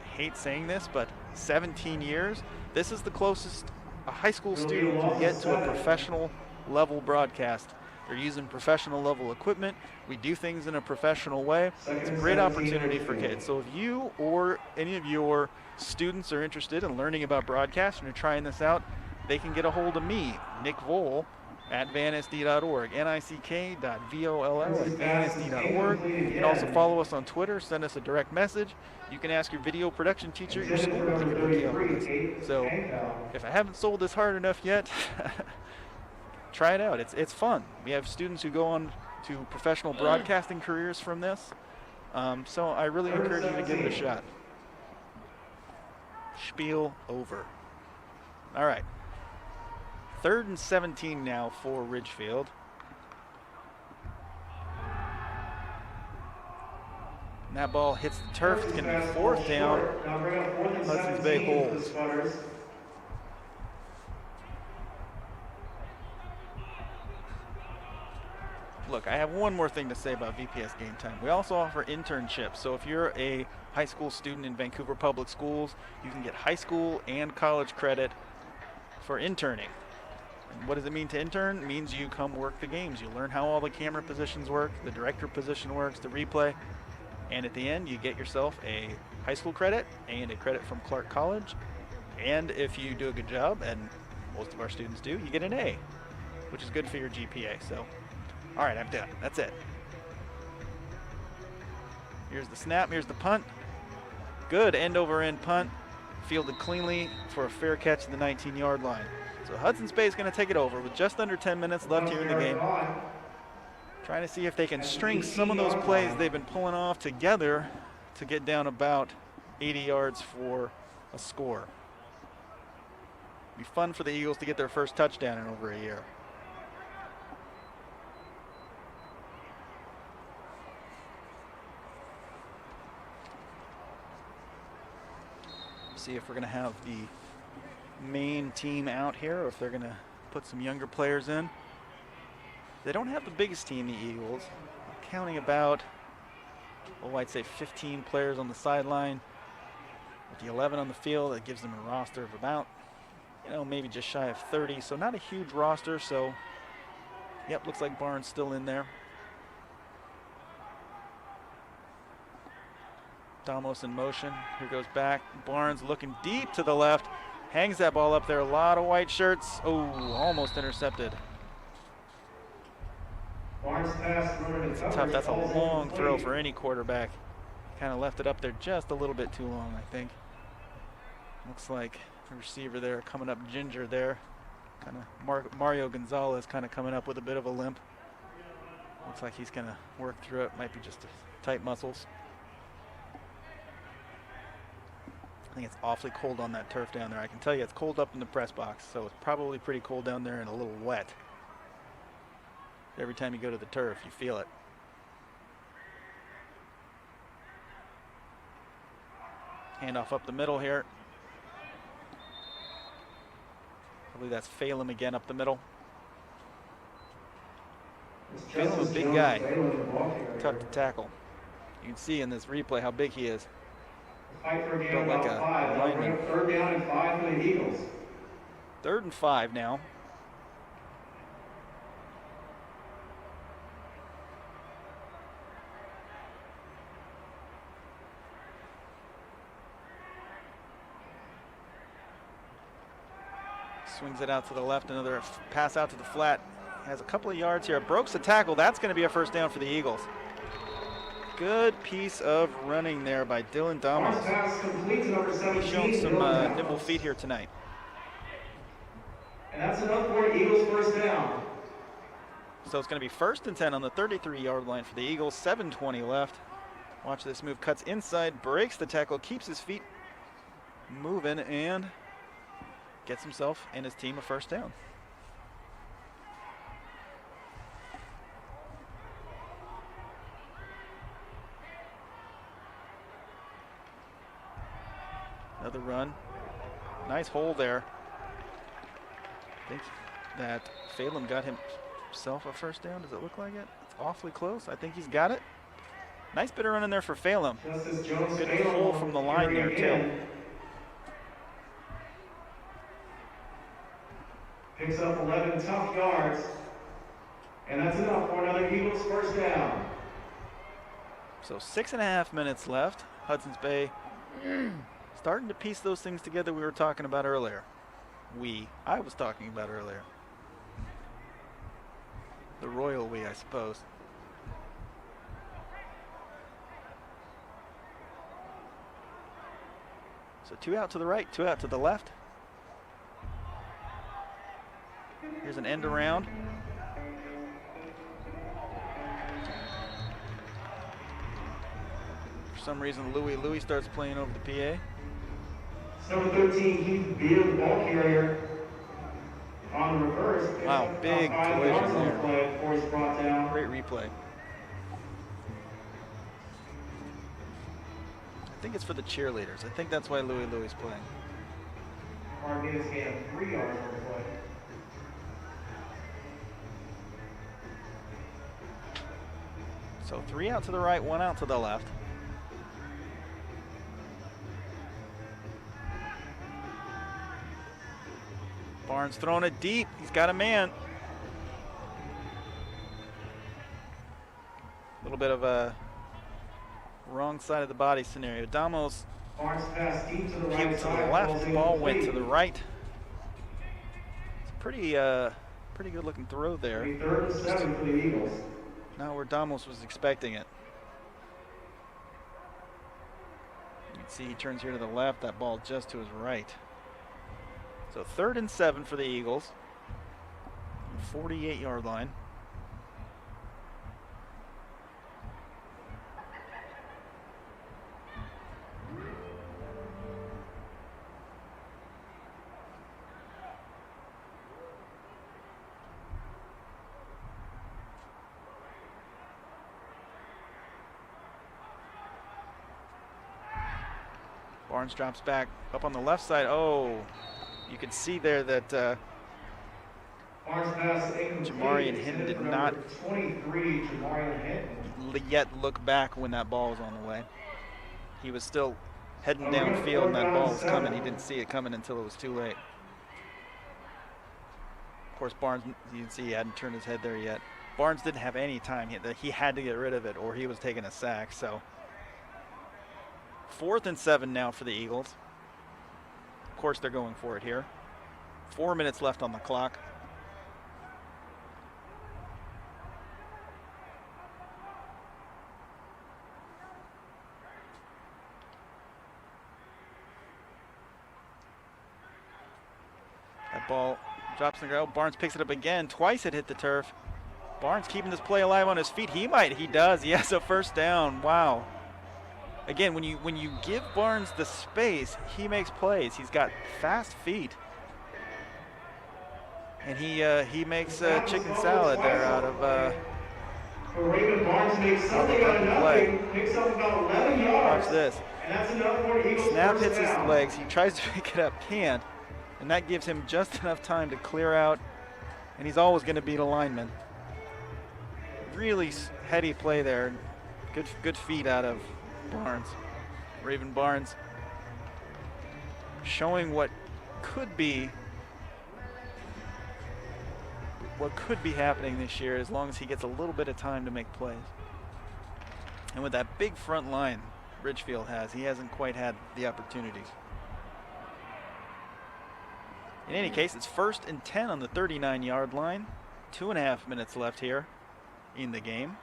I hate saying this, but 17 years, this is the closest a high school It'll be a student loss can of get to a 7. professional level broadcast. They're using professional level equipment. We do things in a professional way. Second It's a and great 17 opportunity for Ridgefield. kids. So if you or any of your students are interested in learning about broadcast and are trying this out, they can get a hold of me, Nick Voll, at vansd.org, nick.voll@vansd.org. You can also follow us on Twitter, send us a direct message. You can ask your video production teacher at your school. They can hook you up with this. So if I haven't sold this hard enough yet, try it out. It's fun. We have students who go on to professional broadcasting careers from this. So I really encourage you to give it a shot. Spiel over. All right. 3rd and 17 now for Ridgefield. And that ball hits the turf. It's going to be 4th down. Now bring up 4th and Hudson's Bay 17 for the holds. Sputters. Look, I have one more thing to say about VPS Game Time. We also offer internships. So if you're a high school student in Vancouver Public Schools, you can get high school and college credit for interning. And what does it mean to intern? It means you come work the games. You learn how all the camera positions work, the director position works, the replay. And at the end, you get yourself a high school credit and a credit from Clark College. And if you do a good job, and most of our students do, you get an A, which is good for your GPA. So, all right, I'm done. That's it. Here's the snap. Here's the punt. Good end over end punt. Fielded cleanly for a fair catch at the 19-yard line. So Hudson's Bay is going to take it over with just under 10 minutes left here in the game. Trying to see if they can string some of those plays they've been pulling off together to get down about 80 yards for a score. Be fun for the Eagles to get their first touchdown in over a year. See if we're going to have the main team out here or if they're going to put some younger players in. They don't have the biggest team, the Eagles. I'm counting about, oh, I'd say 15 players on the sideline. With the 11 on the field, that gives them a roster of about, maybe just shy of 30. So not a huge roster. So, yep, looks like Barnes still in there. Damos in motion. Here goes back. Barnes looking deep to the left. Hangs that ball up there. A lot of white shirts. Oh, almost intercepted. Barnes pass running That's tough. That's a long throw for any quarterback. Kind of left it up there just a little bit too long, I think. Looks like the receiver there coming up ginger there. Kind of Mario Gonzalez kind of coming up with a bit of a limp. Looks like he's going to work through it. Might be just tight muscles. I think it's awfully cold on that turf down there. I can tell you it's cold up in the press box, so it's probably pretty cold down there and a little wet. Every time you go to the turf, you feel it. Handoff up the middle here. I believe that's Phelan again up the middle. Phelan, a big guy, tough to tackle. You can see in this replay how big he is. Fight for a gain of Built like about a 5. They'll bring lineman. up 3rd down and 5 for the Eagles. 3rd and 5 now. Swings it out to the left, another pass out to the flat. Has a couple of yards here. Broke the tackle. That's going to be a first down for the Eagles. Good piece of running there by Dylan Barnes Damos. pass complete to number 17. He's shown some no tackles. nimble feet here tonight. And that's enough for an Eagles first down. So it's going to be 1st and 10 on the 33-yard line for the Eagles. 7:20 left. Watch this move. Cuts inside, breaks the tackle, keeps his feet moving, and gets himself and his team a first down. Another run. Nice hole there. I think that Phelan got himself a first down. Does it look like it? It's awfully close. I think he's got it. Nice bit of running there for Phelan. Good pull from the line there, too. Picks up 11 tough yards. And that's enough for another Eagles first down. So 6.5 minutes left. Hudson's Bay starting to piece those things together we were talking about earlier. I was talking about earlier. The royal we, I suppose. So 2 out to the right, 2 out to the left. Here's an end around. For some reason, Louis starts playing over the PA. Number 13, Keith Beard, the ball carrier. On the reverse. Wow, big collision there. Play before he's brought down. Great replay. I think it's for the cheerleaders. I think that's why Louis is playing. Martinez gained 3 yards on the play. So 3 out to the right, 1 out to the left. Barnes throwing it deep. He's got a man. A little bit of a wrong side of the body scenario. Damos Barnes pass deep to the right came to the left. The ball went to the right. It's a pretty good looking throw there. 3rd and 7 for the Eagles. Not where Damos was expecting it. You can see he turns here to the left. That ball just to his right. So 3rd and 7 for the Eagles. 48-yard line. Barnes drops back up on the left side. Oh, you can see there that Jamarian Hinton did not 23, Jamarian Hinton. yet look back when that ball was on the way. He was still heading downfield and that ball was coming. He didn't see it coming until it was too late. Of course, Barnes, you can see he hadn't turned his head there yet. Barnes didn't have any time. He had to get rid of it or he was taking a sack. So 4th and 7 now for the Eagles. Of course, they're going for it here. 4 minutes left on the clock. That ball drops in the ground. Barnes picks it up again. Twice it hit the turf. Barnes keeping this play alive on his feet. He does. Yes, a first down. Wow. Again, when you give Barnes the space, he makes plays. He's got fast feet. And he makes chicken salad there out of Raven Barnes makes something out of nothing. Picks up about 11 yards. Watch this. And that's enough for the Eagles. Snap hits his down. legs. He tries to pick it up, can't. And that gives him just enough time to clear out. And he's always going to beat a lineman. Really heady play there. Good feet out of Barnes. Raven Barnes showing what could be happening this year as long as he gets a little bit of time to make plays. And with that big front line Ridgefield has, he hasn't quite had the opportunities. In any case, it's 1st and 10 on the 39-yard line. 2.5 minutes left here in the game.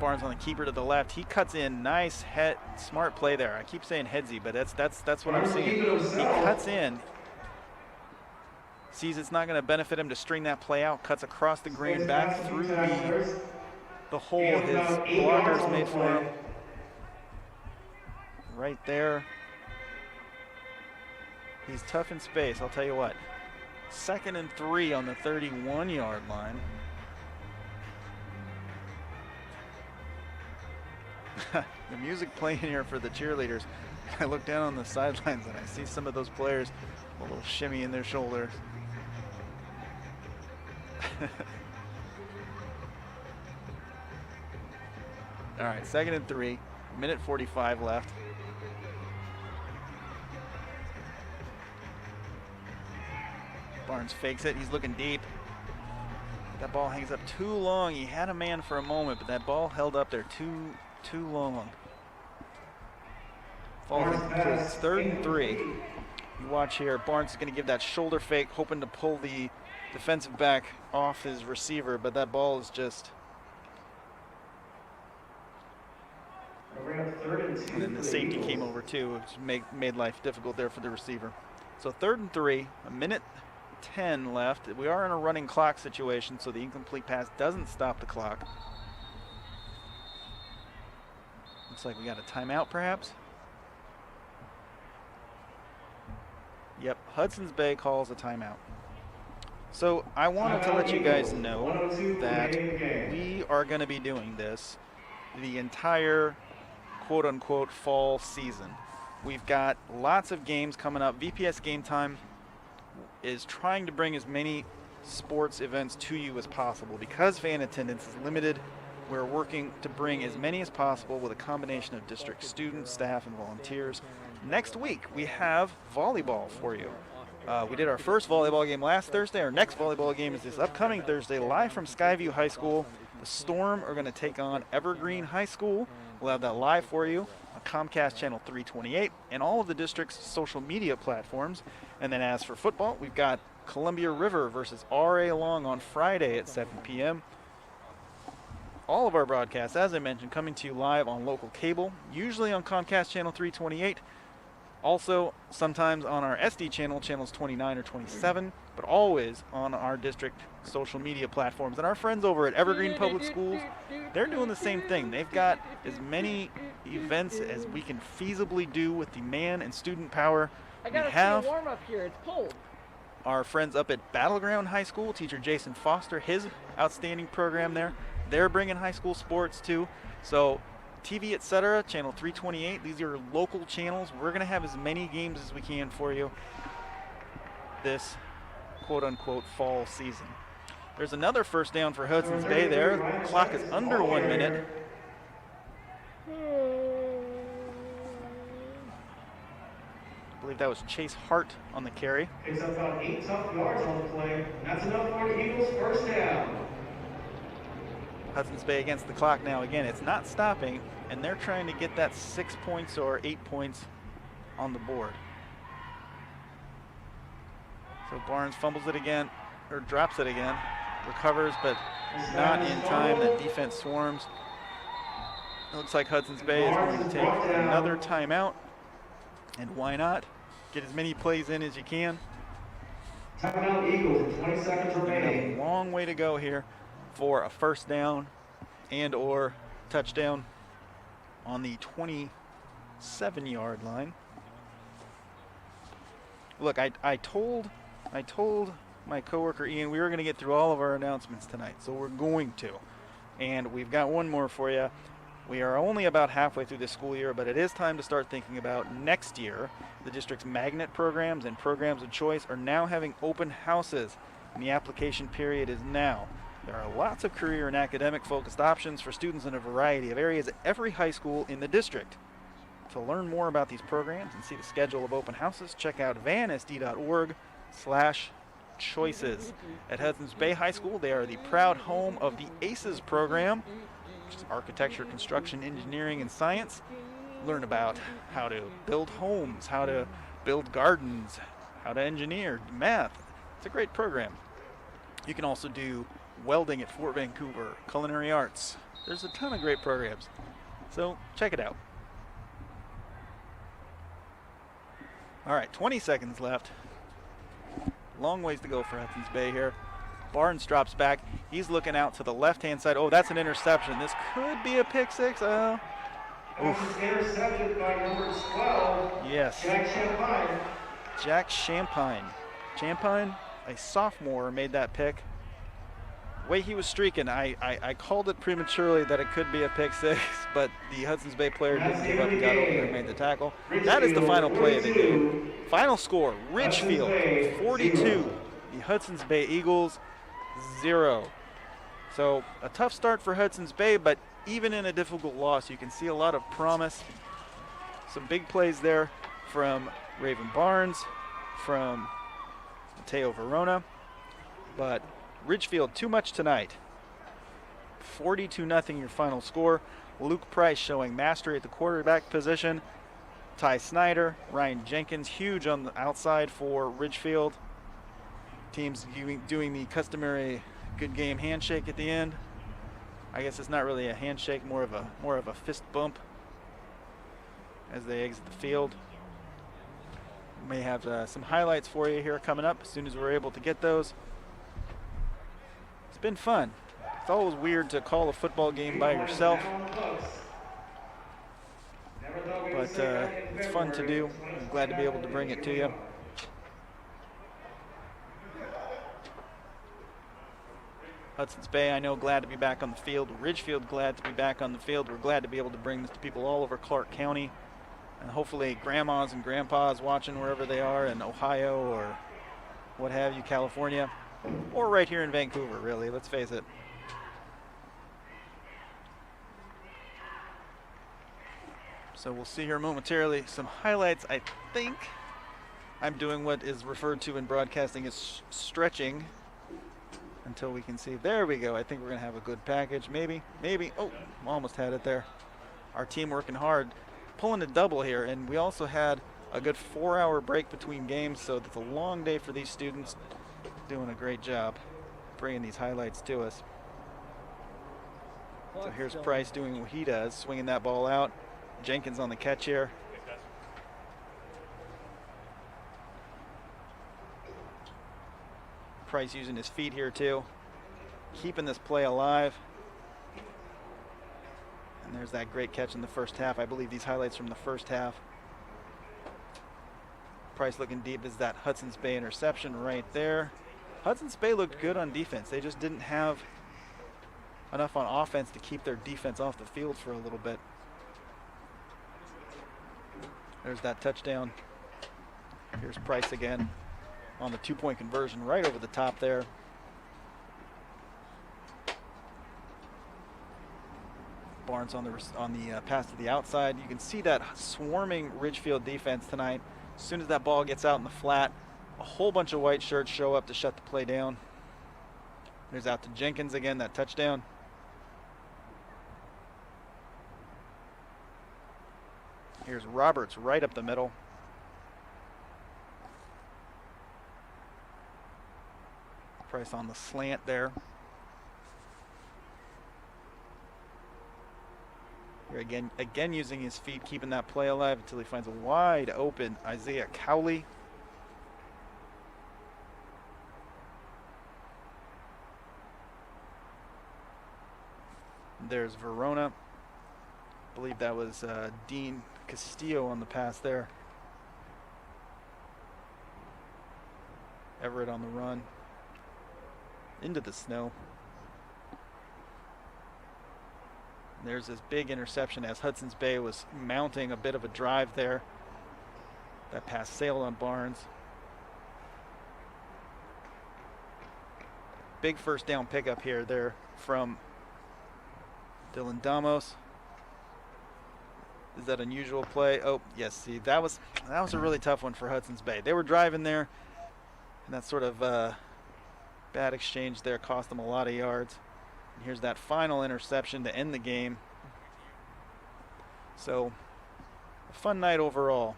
Barnes on the keeper to the left. He cuts in. Nice head, smart play there. I keep saying headsy, but that's what I'm seeing. He cuts in. Sees it's not going to benefit him to string that play out. Cuts across the green, back through the hole his blockers made for him. Right there. He's tough in space, I'll tell you what. 2nd and 3 on the 31-yard line. the music playing here for the cheerleaders. I look down on the sidelines and I see some of those players a little shimmy in their shoulders. All right, 2nd and 3, minute 45 left. Barnes fakes it, he's looking deep. That ball hangs up too long. He had a man for a moment, but that ball held up there too long. Falls incomplete. It's 3rd and 3. You watch here, Barnes is going to give that shoulder fake, hoping to pull the defensive back off his receiver, but that ball is just... And then the safety came over too, which made life difficult there for the receiver. So 3rd and 3, a minute 10 left. We are in a running clock situation, so the incomplete pass doesn't stop the clock. Looks like we got a timeout perhaps. Yep, Hudson's Bay calls a timeout. So I wanted to let you guys know that we are going to be doing this the entire quote-unquote fall season. We've got lots of games coming up. VPS Game Time is trying to bring as many sports events to you as possible. Because fan attendance is limited, we're working to bring as many as possible with a combination of district students, staff, and volunteers. Next week, we have volleyball for you. We did our first volleyball game last Thursday. Our next volleyball game is this upcoming Thursday, live from Skyview High School. The Storm are going to take on Evergreen High School. We'll have that live for you on Comcast Channel 328 and all of the district's social media platforms. And then as for football, we've got Columbia River versus R.A. Long on Friday at 7 p.m. All of our broadcasts, as I mentioned, coming to you live on local cable, usually on Comcast Channel 328. Also, sometimes on our SD channel, channels 29 or 27, but always on our district social media platforms. And our friends over at Evergreen Public Schools, they're doing the same thing. They've got as many events as we can feasibly do with the man and student power. I gotta see a warm up here, it's cold. Our friends up at Battleground High School, teacher Jason Foster, his outstanding program there, they're bringing high school sports too. So TV, etc., channel 328, these are local channels. We're going to have as many games as we can for you this quote-unquote fall season. There's another first down for Hudson's Bay there. The clock is under 1 minute. I believe that was Chase Hart on the carry. Picks up about 8 tough yards on the play. That's enough for the Eagles' first down. Hudson's Bay against the clock now. Again, it's not stopping, and they're trying to get that 6 points or 8 points on the board. So Barnes fumbles it again, or drops it again, recovers, but not in time. The defense swarms. It looks like Hudson's Bay is going to take another timeout, and why not? Get as many plays in as you can. Timeout Eagles, 20 seconds remaining. A long way to go here for a first down and or touchdown on the 27-yard line. Look, I told my coworker Ian we were going to get through all of our announcements tonight, so we're going to. And we've got one more for you. We are only about halfway through this school year, but it is time to start thinking about next year. The district's magnet programs and programs of choice are now having open houses, and the application period is now. There are lots of career and academic-focused options for students in a variety of areas at every high school in the district. To learn more about these programs and see the schedule of open houses, check out vansd.org/choices. At Hudson's Bay High School, they are the proud home of the ACES program, which is architecture, construction, engineering, and science. Learn about how to build homes, how to build gardens, how to engineer, math. It's a great program. You can also do welding at Fort Vancouver, culinary arts. There's a ton of great programs. So check it out. All right, 20 seconds left. Long ways to go for Hudson's Bay here. Barnes drops back. He's looking out to the left-hand side. Oh, that's an interception. This could be a pick six. Intercepted by number 12. Yes. Jack Champagne. Jack Champagne. Champagne, a sophomore, made that pick. way he was streaking, I called it prematurely that it could be a pick six, but the Hudson's Bay player didn't give up and got over there and made the tackle. That is the final play of the game. Final score, Ridgefield 42, the Hudson's Bay Eagles 0. So a tough start for Hudson's Bay, but even in a difficult loss, you can see a lot of promise. Some big plays there from Raven Barnes, from Mateo Verona, but Ridgefield too much tonight. 42-0 your final score. Luke Price showing mastery at the quarterback position. Ty Snyder, Ryan Jenkins, huge on the outside for Ridgefield. Teams doing the customary good game handshake at the end. I guess it's not really a handshake, more of a fist bump as they exit the field. We may have some highlights for you here coming up as soon as we're able to get those. It's been fun. It's always weird to call a football game by yourself, but it's fun to do. I'm glad to be able to bring it to you. Hudson's Bay, I know, glad to be back on the field. Ridgefield, glad to be back on the field. We're glad to be able to bring this to people all over Clark County. And hopefully grandmas and grandpas watching wherever they are in Ohio or what have you, California, or right here in Vancouver, really, let's face it. So we'll see here momentarily some highlights. I think I'm doing what is referred to in broadcasting as stretching until we can see. There we go. I think we're going to have a good package. Maybe. Oh, almost had it there. Our team working hard, pulling a double here, and we also had a good 4-hour break between games, so it's a long day for these students. Doing a great job bringing these highlights to us. So here's Price doing what he does, swinging that ball out. Jenkins on the catch here. Price using his feet here too, keeping this play alive. And there's that great catch in the first half. I believe these highlights from the first half. Price looking deep is that Hudson's Bay interception right there. Hudson's Bay looked good on defense. They just didn't have enough on offense to keep their defense off the field for a little bit. There's that touchdown. Here's Price again on the 2-point conversion right over the top there. Barnes on the pass to the outside. You can see that swarming Ridgefield defense tonight. As soon as that ball gets out in the flat, a whole bunch of white shirts show up to shut the play down. There's out to Jenkins again, that touchdown. Here's Roberts right up the middle. Price on the slant there. Here again using his feet, keeping that play alive until he finds a wide open Isaiah Cowley. There's Verona. I believe that was Dean Castillo on the pass there. Everett on the run. Into the snow. There's this big interception as Hudson's Bay was mounting a bit of a drive there. That pass sailed on Barnes. Big first down pickup here there from Dylan Damos. Is that unusual play? Oh, yes, see, that was a really tough one for Hudson's Bay. They were driving there, and that sort of bad exchange there cost them a lot of yards. And here's that final interception to end the game. So, a fun night overall.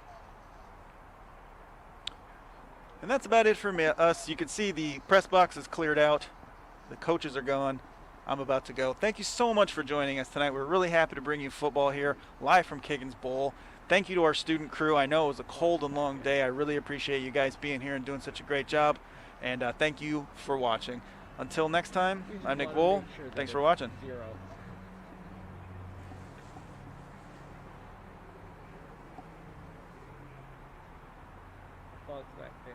And that's about it for us. You can see the press box is cleared out. The coaches are gone. I'm about to go. Thank you so much for joining us tonight. We're really happy to bring you football here, live from Kiggins Bowl. Thank you to our student crew. I know it was a cold and long day. I really appreciate you guys being here and doing such a great job. And thank you for watching. Until next time, I'm Nick Voll. Thanks for watching. Fog's back there.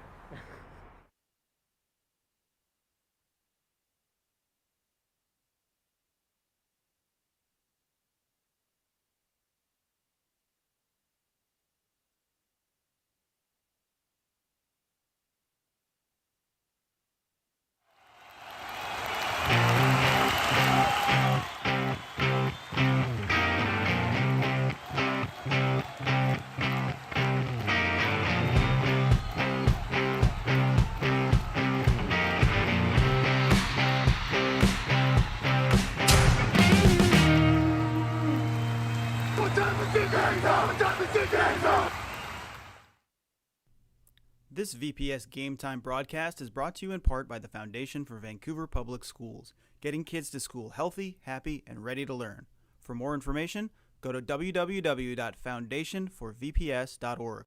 This VPS Game Time broadcast is brought to you in part by the Foundation for Vancouver Public Schools, getting kids to school healthy, happy, and ready to learn. For more information, go to www.foundationforvps.org.